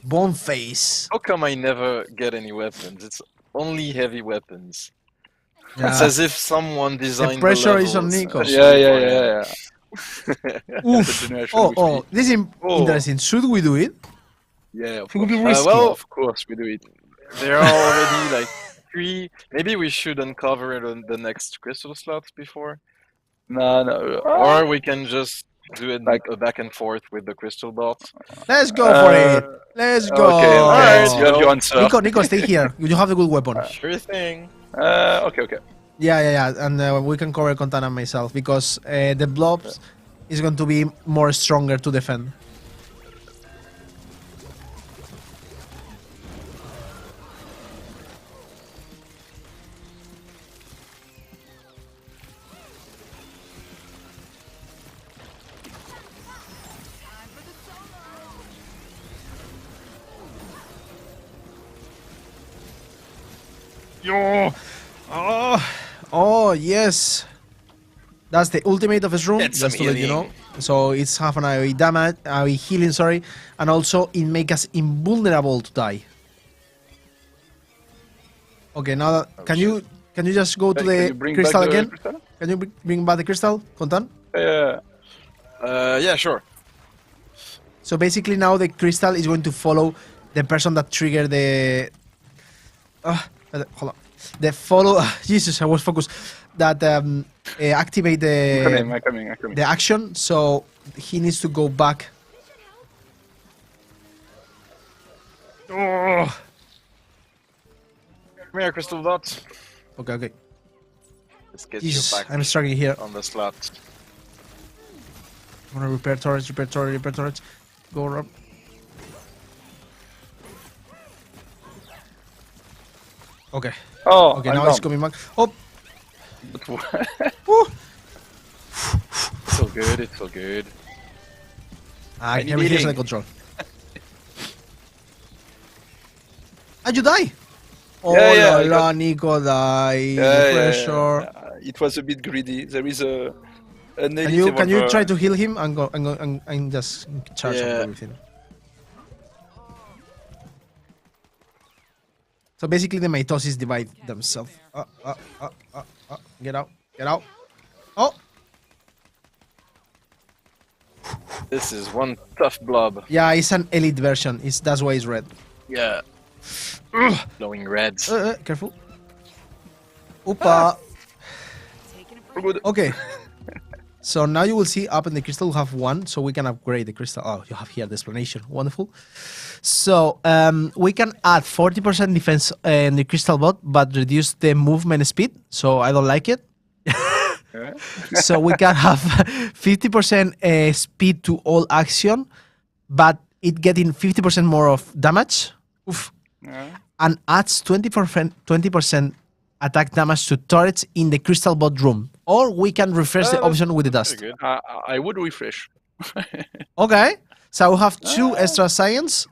bone face. How come I never get any weapons? It's only heavy weapons. Yeah. It's as if someone designed the pressure is on levels Nico. especially for him. Yeah. Oof. generation Oh, with oh, me. this is Oh. interesting. Should we do it? Yeah, of It would be course. risky. well, Of course we do it. There are already like 3. Maybe we should uncover it on the next crystal slots before, No. or we can just do it Like- like back and forth with the crystal bot. Let's go for it. Let's go. Okay. Alright, You have your answer. Nico, stay here. You have the good weapon. Sure thing. Okay. Yeah. And we can cover Contana and myself because the blobs is going to be more stronger to defend. Yo! Oh, yes. That's the ultimate of his room, Get just some to let you know. healing. So it's half an AoE damage, AoE healing, sorry, and also it makes us invulnerable to die. Okay, now that, can you just go to Can the you bring crystal back the again? crystal? Can you bring back the crystal, Contan? Yeah. Yeah, sure. So basically now the crystal is going to follow the person that triggered the... hold on. The follow... Jesus, I was focused. That activate I'm coming. the action, so he needs to go back. Oh. Come here, crystal bot. Okay. Let's get Jesus, you back I'm struggling here. on the slot. I'm gonna repair turrets. Go around. Okay. Oh, Okay, I'm now it's down. coming back. Oh! Woo. It's so good. It's so good. I need everything's healing. under control. And you die! Oh, Yeah, I la, got- Nico die. Yeah. Pressure. It was a bit greedy. There is an Can you try to heal him and just charge up Yeah. everything? So basically the mitosis divide themselves. Get out. Oh! This is one tough blob. Yeah, it's an elite version. That's why it's red. Yeah. Glowing red. Careful. Opa! Good. Okay. So now you will see up in the crystal we have 1, so we can upgrade the crystal. Oh, you have here the explanation. Wonderful. So we can add 40% defense in the crystal bot, but reduce the movement speed. So I don't like it. Yeah. So we can have 50% speed to all action, but it getting 50% more of damage. Oof. Yeah. And adds 20% attack damage to turrets in the crystal bot room. Or we can refresh the that's option with the dust. Very good. I would refresh. Okay, so we have 2 extra science.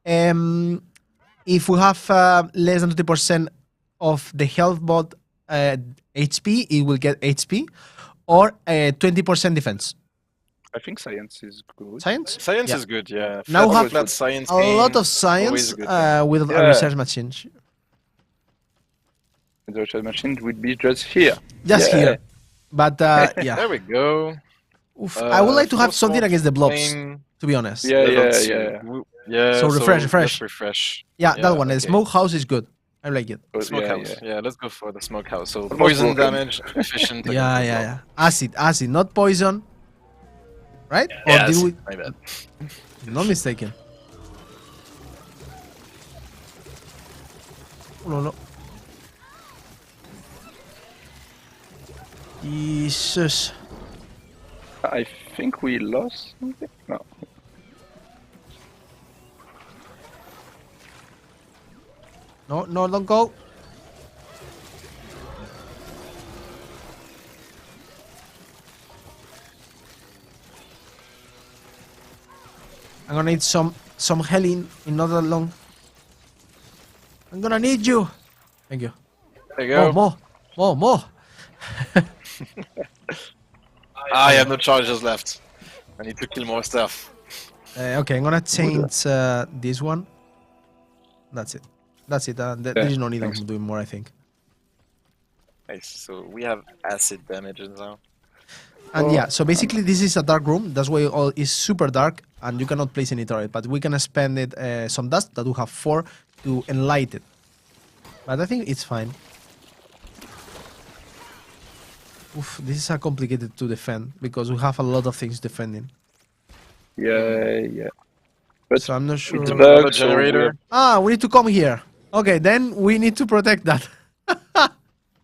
If we have less than 20% of the health bot HP, it will get HP. Or 20% defense. I think science is good. Science? Science Yeah. is good, yeah. Now Flat- have flat science A gain, lot of always science a good thing. with a Yeah. research machine. The virtual machine would be just here. Just Yeah. here. But yeah. There we go. Oof. I would like to have Full something smoke, against the blobs, flame, to be honest. Yeah, level yeah, 2. yeah. Yeah, So refresh. let's refresh. Yeah, Yeah, that one. The okay. smokehouse is good. I like it. Smokehouse. Yeah, let's go for the smokehouse. So Almost poison broken. damage, efficient. Yeah, against yeah, the yeah. Acid, not poison. Right? block. Or Yeah, did we? my bad. Not mistaken. Oh, no, no. Jesus. I think we lost something. No. No, no, don't go. I'm gonna need some healing in not that long. I'm gonna need you. Thank you. There you go. More. I have no charges left. I need to kill more stuff. Okay, I'm gonna change this one. That's it. That's it. There is no need thanks. of doing more, I think. Nice. So we have acid damages now. And yeah, so basically this is a dark room. That's why all is super dark, and you cannot place any turret. But we can spend it some dust that we have 4 to enlighten it. But I think it's fine. Oof, this is a complicated to defend because we have a lot of things defending. Yeah. But So I'm not sure. it's Another bugged, so generator. We need to come here. Okay, then we need to protect that.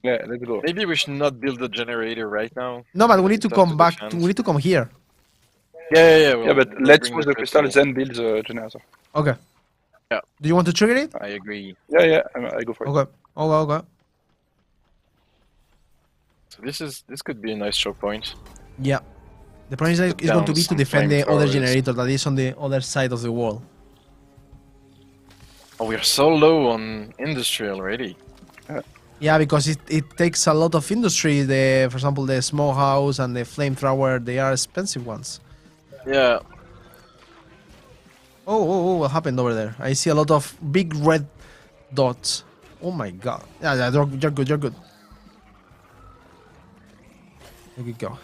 yeah, let's go. Maybe we should not build the generator right now. No, but we need to It's tough come back. defend. We need to come here. Yeah. Yeah, but let's use the crystal, then build the generator. Okay. Yeah. Do you want to trigger it? I agree. Yeah, I go for it. Okay. Okay. So this could be a nice choke point. Yeah. The point is that Put it's going to down be to some defend the other flamethrowers. generator that is on the other side of the wall. Oh, we are so low on industry already. Yeah, because it takes a lot of industry. For example, the small house and the flamethrower, they are expensive ones. Yeah. Oh, what happened over there? I see a lot of big red dots. Oh my god. Yeah, you're good. There you go.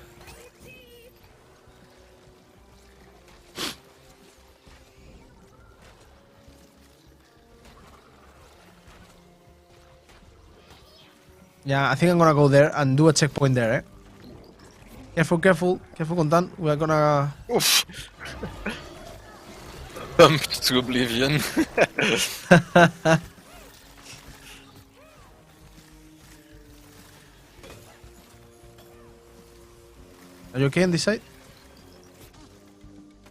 Yeah, I think I'm gonna go there and do a checkpoint there, eh? Careful, Contan. We are gonna... Oof. Bumped to oblivion. Are you okay on this side?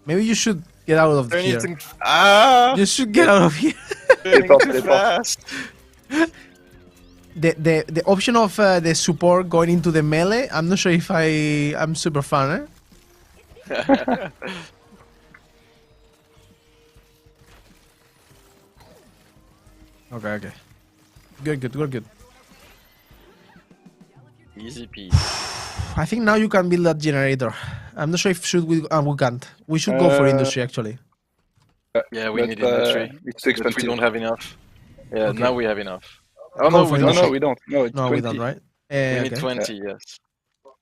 Maybe you should get out of here. Anything? Ah! You should get out of here. Turning Teleport, too teleport. fast. The option of the support going into the melee, I'm not sure if I'm super fan, eh? Okay. Good. Easy peasy. I think now you can build that generator. I'm not sure if we can't. We should go for industry actually. Yeah, we But, need industry. It's But expensive. we don't have enough. Yeah, Okay. now we have enough. Oh Go no, for we it. don't. No, we don't. No, it's No, 20. we don't, right? We need Okay. 20, yes.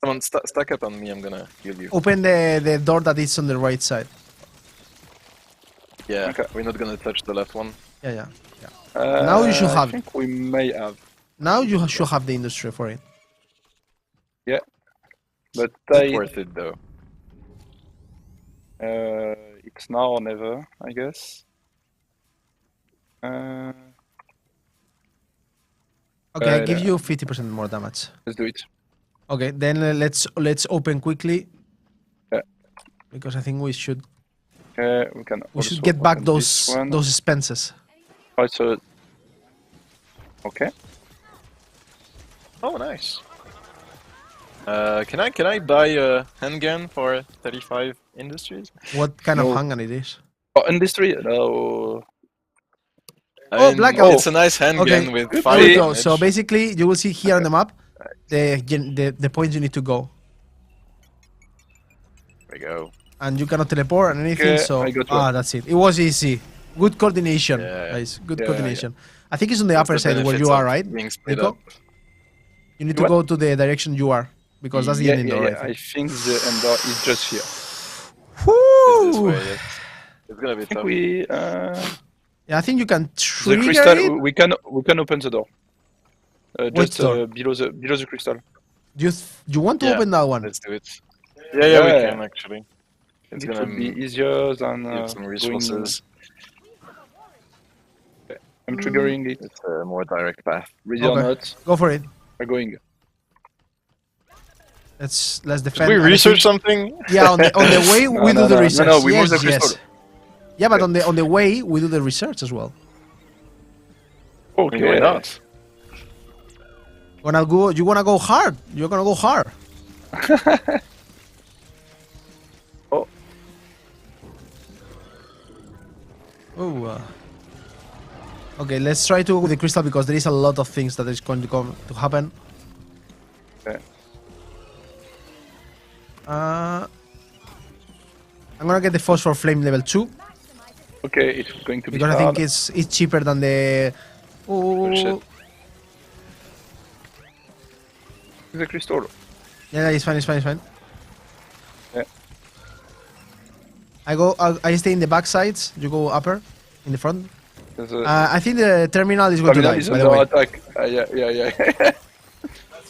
Someone stack up on me, I'm gonna heal you. Open the door that is on the right side. Yeah, Okay. we're not gonna touch the left one. Yeah. Now you should have I think we may have. Now you should have the industry for it. But It's worth it though. it's now or never, I guess. Okay, I give yeah. you 50% more damage. Let's do it. Okay, then let's open quickly. Yeah. Because I think we should We can. we should also get back open this one. those expenses. Right, so. Okay. Oh, nice. Can I buy a handgun for 35 industries? What kind of No. handgun it is? Oh, industry. No. I Oh, mean, blackout. It's a nice handgun Okay, with Good. fire Here we go. damage. So basically, you will see here on the map the points you need to go, There we go. and you cannot teleport and anything. Okay, So I got one. that's it. It was easy. Good coordination, Yeah. guys. Good Yeah, coordination. I think it's on the That's upper the side where benefits you are, of right? Being split Nico? up. You need to What? go to the direction you are because that's the ending door. yeah. I think the end door is just here. It's this Woo! way, yes. It's gonna be I think tough. we. Yeah, I think you can The trigger crystal, it. we can open the door. Just door? below the crystal. You want to Yeah, open that one? let's do it. Yeah, we Yeah. can actually. It's It gonna would be easier than give some going. resources. I'm triggering it. It's a more direct path. Ready or Okay. not, Go for it. we're going. Let's Did defend. we and I research think- something? Yeah, on the way we do the research. No, we yes, move the yes. crystal. Yeah, but on the way we do the research as well. Okay. Why not? You wanna go hard. You're gonna go hard. Oh. Oh. Okay, let's try to go with the crystal because there is a lot of things that is going to happen. Okay. I'm gonna get the phosphor flame level 2 Okay, it's going to be because I hard. think it's cheaper than the. Oh. shit. The crystal. Yeah, it's fine. It's fine. Yeah. I stay in the back sides. You go upper, in the front. There's a I think the terminal is going to terminal die. is By the under way, attack. Yeah.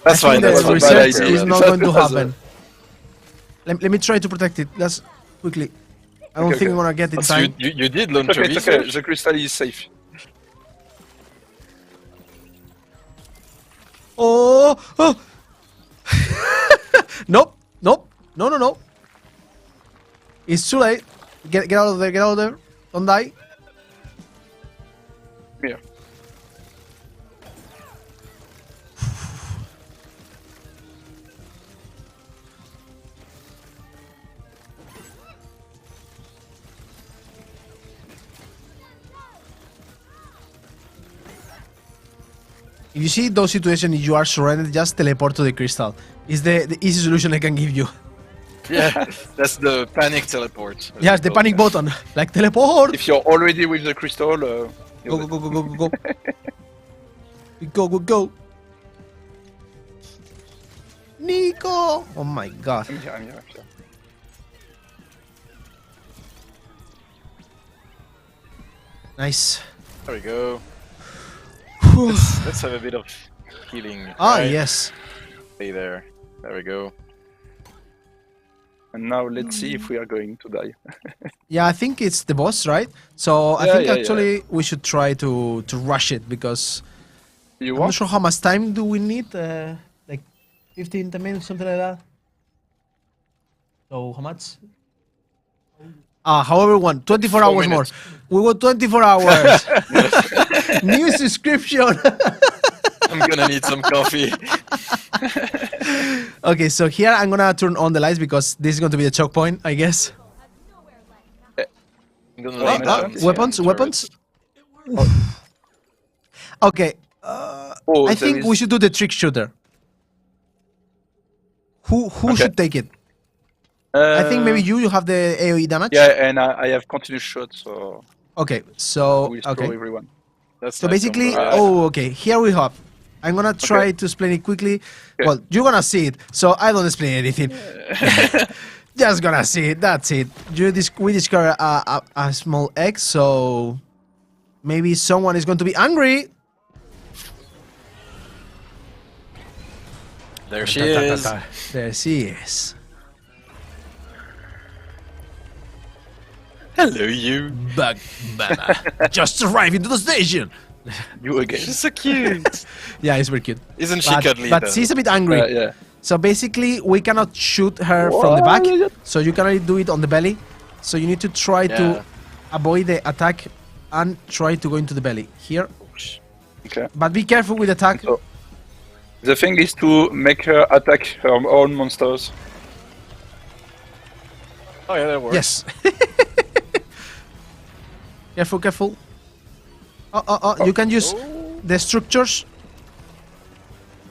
That's I fine. think That's the fine. research idea. is not going to That's a- happen. Let me try to protect it. Let's quickly. I don't Okay, think okay. I'm gonna get in So time. you did launch a Okay, it's okay. research? The crystal is safe. Oh! Nope. No. It's too late. Get out of there. Get out of there. Don't die. Here. If you see those situations, you are surrounded, just teleport to the crystal. It's the easy solution I can give you. Yeah, that's the panic teleport. Yes, the panic button. Like teleport. If you're already with the crystal, Go. Go. Nico! Oh my god. I'm here. Nice. There we go. Whew. Let's have a bit of healing. Ah, right? yes. Stay there. There we go. And now let's see if we are going to die. Yeah, I think it's the boss, right? So I Yeah, think yeah, actually we should try to rush it because You I'm not want? sure how much time do we need. Like 15 10 minutes, something like that. So how much? However, 24 4 hours more. minutes. We want 24 hours. New subscription. I'm gonna need some coffee. Okay, so here I'm gonna turn on the lights because this is going to be the choke point, I guess. I'm gonna lay down the Weapons. turrets. Okay, Oh, I there think we is- should do the trick shooter. Who Okay. should take it? I think maybe you have the AoE damage. Yeah, and I have continuous shot, so Okay, so we'll throw okay. everyone. That's So nice basically, combo. okay, here we have. I'm gonna try to explain it quickly. Okay. Well, you're gonna see it, so I don't explain anything. Just gonna see it. That's it. We discover a small egg, so maybe someone is going to be angry. There she is. There she is. Hello, you. Bug Mama just arrived into the station. You again. She's so cute. Yeah, it's very cute. Isn't she But, cuddly? but though? she's a bit angry. Yeah. So basically, we cannot shoot her from the back. So you can only do it on the belly. So you need to try Yeah. to avoid the attack and try to go into the belly. Here. Okay. But be careful with attack. So, the thing is to make her attack her own monsters. Oh yeah, that works. Yes. Careful. You can use the structures.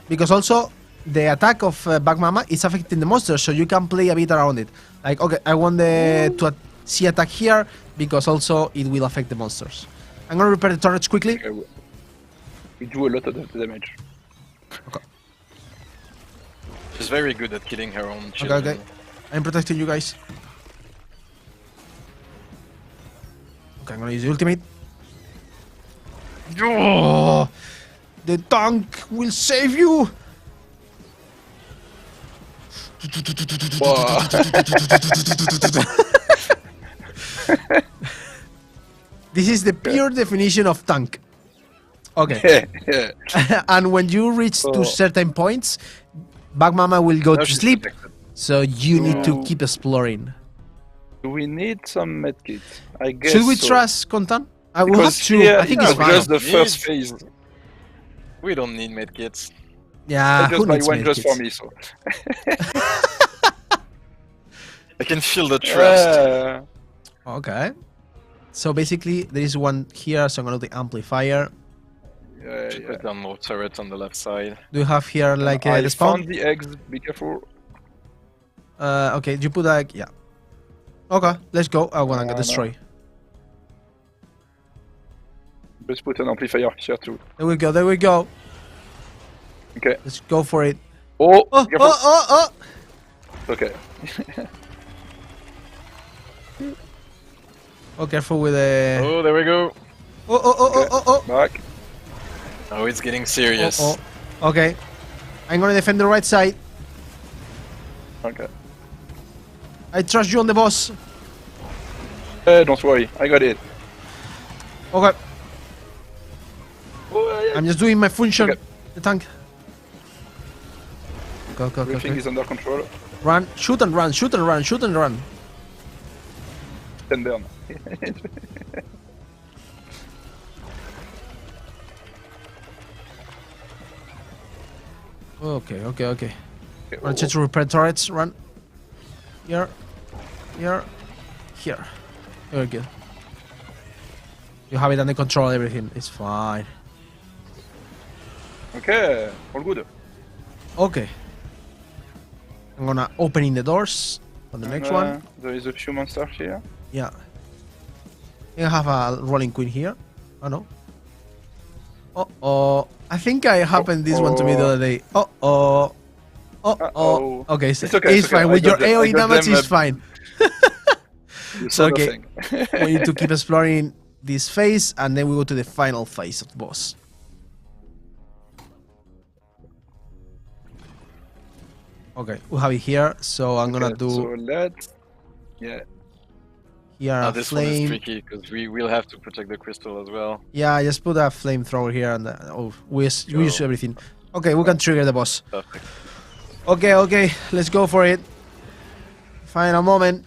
Because also, the attack of Bug Mama is affecting the monster, so you can play a bit around it. Like, okay, I want see attack here, because also it will affect the monsters. I'm gonna repair the turrets quickly. Okay, we do a lot of damage. She's very good at killing her own Okay, children. okay. I'm protecting you guys. Okay, I'm gonna use the ultimate. Oh, the tank will save you. This is the pure definition of tank. Okay. Yeah. And when you reach to So- certain points, Bug Mama will go Now to she's sleep. protected. So you need to No. keep exploring. Do we need some medkit? I guess. Should we so. trust Contan? I will have Because two. here, I think yeah, it's fine. just the Needs- first phase. We don't need medkits. Yeah, I just who buy needs one just for medkits? me. So. I can feel the trust. Okay. So basically, there is one here. So I'm gonna do the amplifier. Yeah, Should yeah. put down more turrets on the left side. Do you have here like I the spawn? found the eggs. Be careful. Okay, you put like yeah. Okay, let's go. I wanna get No. destroy. Just put an amplifier here too. There we go. There we go. Okay. Let's go for it. Oh, Oh, careful. oh. Okay. Oh, careful with the. Oh, there we go. Oh. Back. Oh, it's getting serious. Oh. Okay. I'm gonna defend the right side. Okay. I trust you on the boss. Don't worry. I got it. Okay. Oh, yeah. I'm just doing my function. Okay. The tank. Go. Everything is under control. Run. Shoot and run. Shoot and run. Shoot and run. Stand down. Okay. Okay, Run to repair turrets. Run. Here. Very good. You have it under control. Everything is fine. Okay. All good. Okay. I'm gonna opening the doors on the next one. There is a few monsters here. Yeah. I have a rolling queen here. Oh no. Oh. I think I happened this one to me the other day. Oh. Uh-oh. Okay, so It's okay, it's it's okay. fine. I With your got them- I AoE got damage, them, it's fine. You So, saw okay. nothing. We need to keep exploring this phase, and then we go to the final phase of the boss. Okay, we have it here, so I'm gonna Okay, do So let's. Yeah. here Ah, a this one is flame. tricky because we will have to protect the crystal as well. Yeah, I just put a flamethrower here, and we use everything. Okay, we can trigger the boss. Perfect. Okay, let's go for it. Final moment.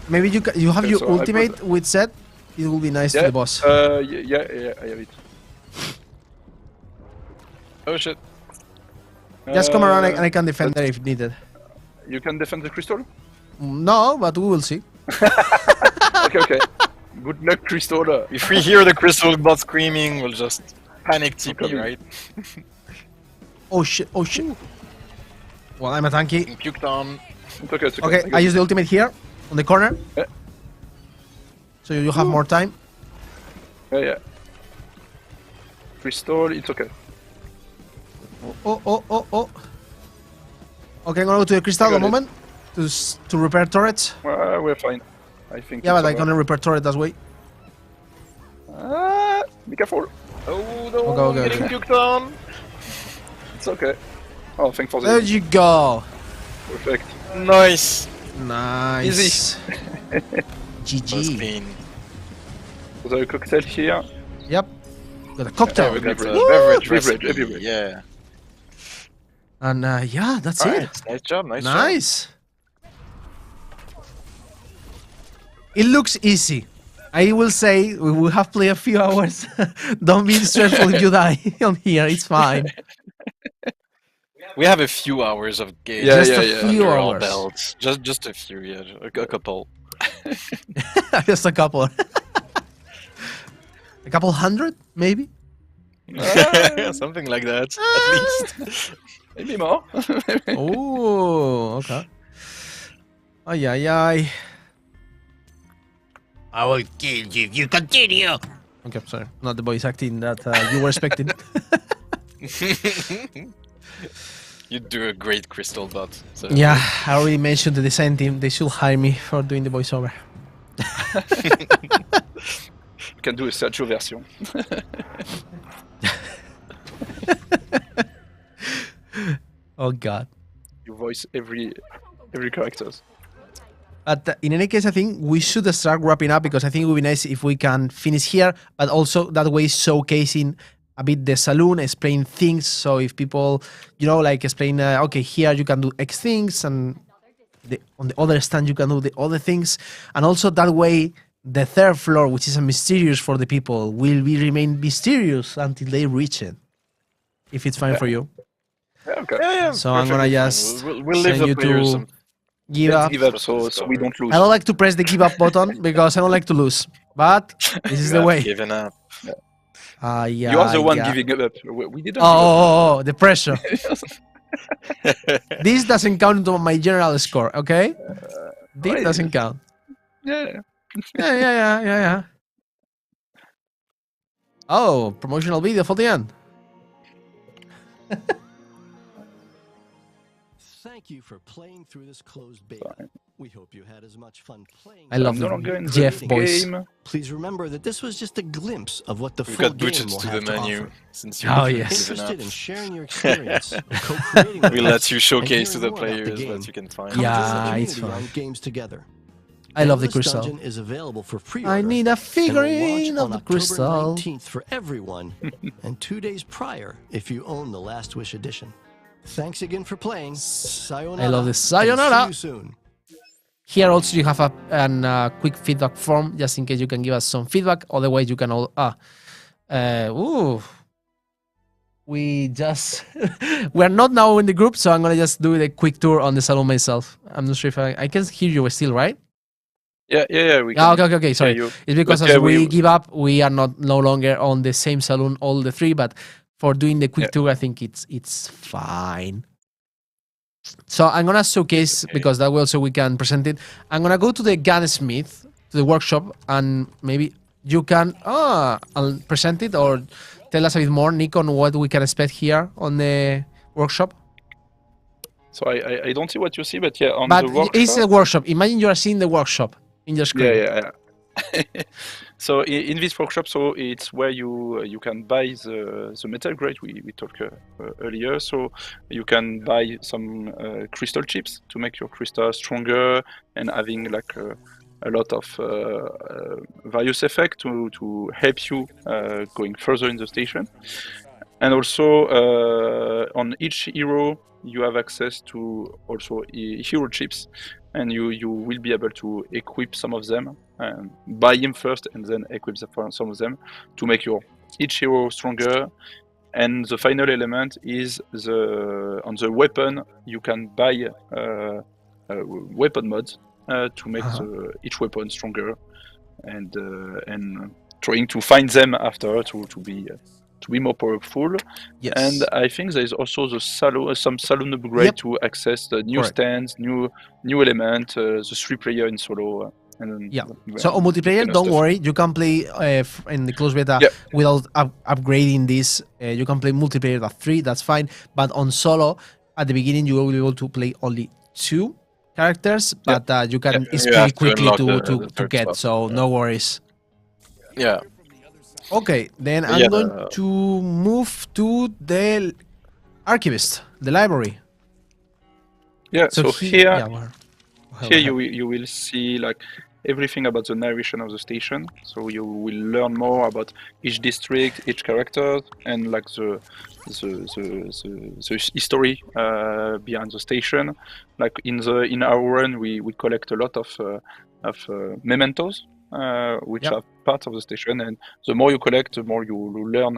Maybe you have Okay, your so I ultimate with set. It will be nice to Yeah. the boss. Yeah, I have it. Oh shit. Just come around and I Uh, can defend there if needed. You can defend the crystal? No, but we will see. Okay. Good luck, crystal. If we hear the crystal bot screaming, we'll just panic TP, Okay. right? Oh shit. Well, I'm a tanky. And puked on. It's okay, it's okay. Okay, I use the ultimate here on the corner. Yeah. So you have more time. Yeah. Crystal, it's okay. Oh. Okay, I'm gonna go to the crystal I at the got it. moment to repair turrets. We're fine. I think. Yeah, it's but I'm alright. gonna repair turret that way. Be careful. Oh no, Okay, I'm getting okay. puked on. It's okay. Oh, thanks for There the you go. perfect. Nice. Nice. Easy. Was GG. clean. So there a cocktail here. Yep. Got a Yeah, cocktail. we got a Beverage. beverage Beverage, recipe. beverage. Yeah. And yeah, that's Alright, it. nice job. Nice. It looks easy. I will say we will have played a few hours. Don't be stressful if you die on here. It's fine. We have a few hours of game. Yeah, Just yeah, a yeah. few under our hours. belts. Just a few, yeah. A couple. Just a couple. A couple hundred, maybe. Something like that. At least. Maybe more. Oh, okay. Ay. I will kill you if you continue. Okay, sorry. Not the voice acting that you were expecting. You do a great crystal bot. So. Yeah, I already mentioned the design team. They should hire me for doing the voiceover. We can do a Sergio version. Oh God. You voice every characters. But in any case, I think we should start wrapping up because I think it would be nice if we can finish here, but also that way showcasing a bit the saloon, explain things. So if people, like explain, okay, here you can do X things, and on the other stand you can do the other things, and also that way the third floor, which is a mysterious for the people, will remain mysterious until they reach it. If it's fine for you. Yeah, okay. Yeah, So I'm gonna perfectly fine. just we'll leave send the you players to some give Let's up. give up so we don't lose. I don't like to press the give up button because I don't like to lose. But this is You the have way. given up. Yeah. You are the one Yeah. giving up. We didn't. Oh, the pressure. Give up. This doesn't count into my general score, okay? This Wait. doesn't count. Yeah. Yeah. Oh, promotional video for the end. Thank you for playing through this closed beta. We hope you had as much fun playing. I love I'm no the longer in the Jeff voice. game. Please remember that this was just a glimpse of what the We full got game booted will to the have to menu offer. since you Oh, haven't yes. given up. Interested in sharing your experience of co-creating with We us let you showcase to and the hearing more about players game, what you can find. come Yeah, join the it's community fine. on Games Together. I love the Endless crystal. Dungeon is available for pre-order. I need a and will figurine launch of on the October crystal. 19th for everyone, and 2 days prior if you own the Last Wish edition. Thanks again for playing. Sayonara. I love the and sayonara. See you soon. Here also you have a quick feedback form just in case you can give us some feedback. Otherwise you can all we just we're not now in the group, so I'm gonna just do the quick tour on the salon myself. I'm not sure if I can hear you still, right? Yeah. We Ah, can okay. Sorry, hear you. it's because But as yeah, we we- give up, we are no longer on the same saloon, all the three. But for doing the quick Yeah. tour, I think it's fine. So I'm gonna showcase because that way also we can present it. I'm gonna go to the gunsmith, to the workshop, and maybe you can I'll present it or tell us a bit more, Nick, on what we can expect here on the workshop. So I don't see what you see, but yeah, on But the workshop. it's a workshop. Imagine you are seeing the workshop in your screen. Yeah. So in this workshop, so it's where you can buy the metal grade we talked earlier. So you can buy some crystal chips to make your crystal stronger and having like a lot of various effects to help you going further in the station. And also on each hero you have access to also hero chips, and you will be able to equip some of them, buy him first and then equip some of them to make your each hero stronger. And the final element is on the weapon you can buy weapon mods to make each weapon stronger, and trying to find them after to be more powerful. Yes. And I think there is also the some saloon upgrade Yep. to access the new Correct. stands, new element, the 3-player in solo. And Yeah. So on multiplayer, kind of don't stuff. worry. You can play in the closed beta Yep. without upgrading this. You can play multiplayer at 3. That's fine. But on solo, at the beginning, you will be able to play only 2 characters. But you can Yeah, it's you pretty have to quickly unlock to the third get. slot. So no worries. Yeah. Okay, then I'm Yeah. going to move to the archivist, the library. Yeah. So here, yeah, well, here you will see like everything about the narration of the station. So you will learn more about each district, each character, and like the history behind the station. Like in our run, we collect a lot of mementos, which Yep. are part of the station. And the more you collect, the more you will learn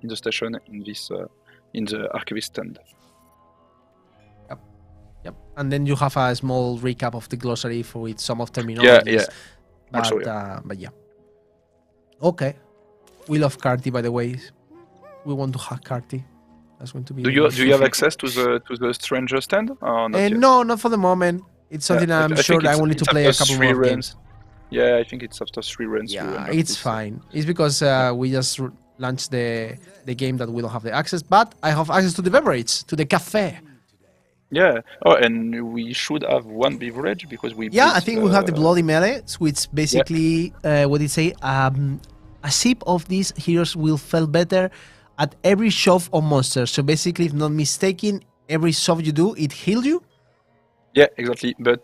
in the station in this in the archivist stand. Yep. And then you have a small recap of the glossary for with some of terminologies. Yeah. But, Also, yeah. But yeah. Okay. We love Carty, by the way. We want to hack Carty. That's going to be. Do you have access to the stranger stand or not yet? No, not for the moment. It's something I I'm think sure that I it's- will need to it's play a after couple 3 more runs. games. Yeah, I think it's after 3 runs. you Yeah, unlock it's this, fine. It's because we just launched the game that we don't have the access, but I have access to the beverage, to the cafe. Yeah. Oh, and we should have one beverage because we. Yeah, put, I think we have the Bloody Mele, which basically, what did it say? a sip of these heroes will feel better at every shove of monsters. So basically, if not mistaken, every shove you do, it heals you. Yeah, exactly. But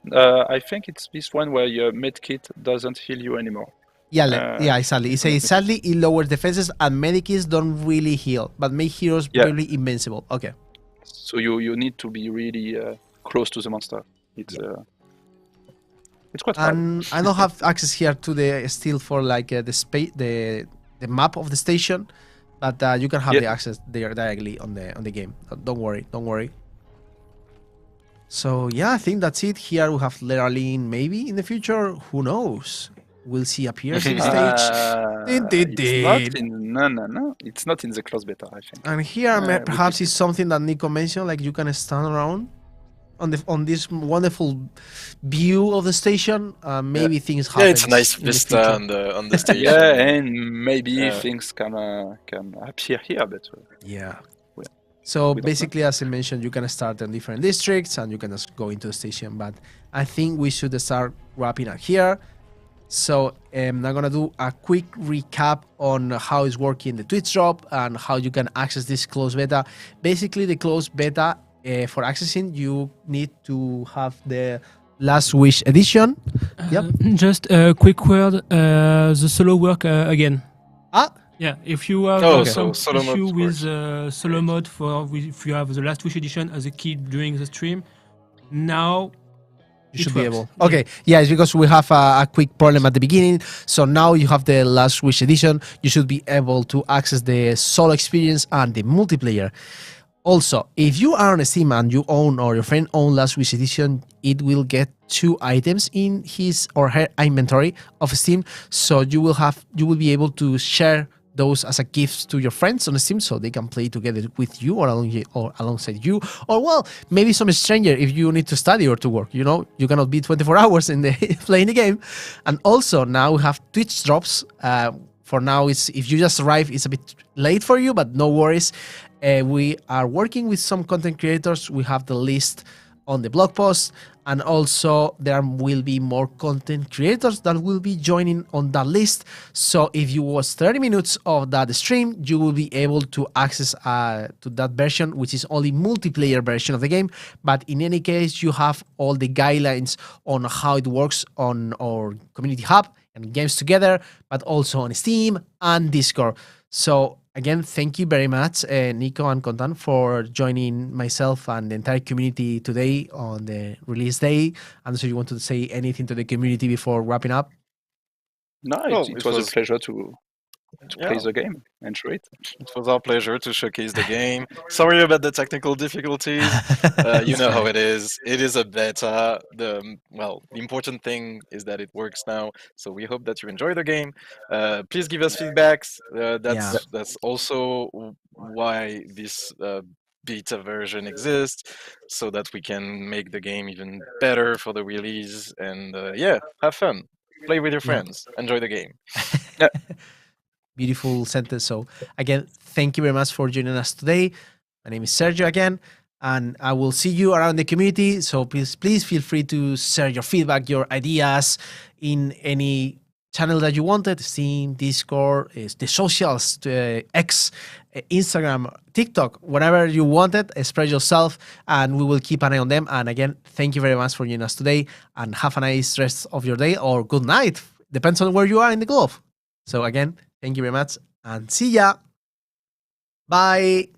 I think it's this one where your medkit doesn't heal you anymore. Yeah, Uh, exactly. It if I'm not says sadly it lowers defenses and medikits don't really heal, but make heroes Yeah. barely invincible. Okay. So you need to be really close to the monster. It's quite hard. And I don't have access here to the still for like the space the map of the station, but you can have Yeah. the access there directly on the game. Don't worry, don't worry. So yeah, I think that's it. Here we have Leralin. Maybe in the future, who knows? We'll see appears in the stage. Din, din, It's not din. in no. It's not in the close beta, I think. And here Which perhaps is something that Nico mentioned, like you can stand around on this wonderful view of the station. Maybe things happen. Yeah, it's a nice vista on the station. yeah, and maybe Yeah. things can appear here, but Yeah. Yeah. So We don't basically, as I mentioned, you can start in different districts and you can just go into the station. But I think we should start wrapping up here. So I'm gonna do a quick recap on how it's working the Twitch drop and how you can access this closed beta. Basically, the closed beta for accessing, you need to have the Last Wish edition. Yep. Just a quick word. The solo work again. Ah, Yeah, if you have Oh, some so solo mode issue with works. solo mode if you have the Last Wish edition as a kid during the stream, now you it should be works. able. Okay, yeah, it's because we have a quick problem at the beginning. So now you have the Last Wish edition. You should be able to access the solo experience and the multiplayer. Also, if you are on Steam and you own or your friend own Last Wish edition, it will get 2 items in his or her inventory of Steam. So you will be able to share those as a gift to your friends on Steam, so they can play together with you or alongside you, or well, maybe some stranger if you need to study or to work. You know, you cannot be 24 hours in the playing the game. And also now we have Twitch drops. For now, it's if you just arrive, it's a bit late for you, but no worries. We are working with some content creators. We have the list on the blog post, and also there will be more content creators that will be joining on that list. So if you watch 30 minutes of that stream, you will be able to access to that version, which is only multiplayer version of the game. But in any case, you have all the guidelines on how it works on our community hub and games together, but also on Steam and Discord. So again, thank you very much, Nico and Contan, for joining myself and the entire community today on the release day. And so you want to say anything to the community before wrapping up? No, Well, it it was was- a pleasure to play the game and show it. It was our pleasure to showcase the game. Sorry about the technical difficulties. You know how it is. It is a beta. The important thing is that it works now. So we hope that you enjoy the game. Please give us feedbacks. That's also why this beta version exists, so that we can make the game even better for the release. And have fun. Play with your friends. Enjoy the game. Beautiful sentence. So again, thank you very much for joining us today. My name is Sergio again, and I will see you around the community. So please feel free to share your feedback, your ideas in any channel that you wanted: Steam, Discord, the socials, X, Instagram, TikTok, whatever you wanted. Express yourself, and we will keep an eye on them. And again, thank you very much for joining us today, and have a nice rest of your day or good night. Depends on where you are in the globe. So again, thank you very much and see ya. Bye.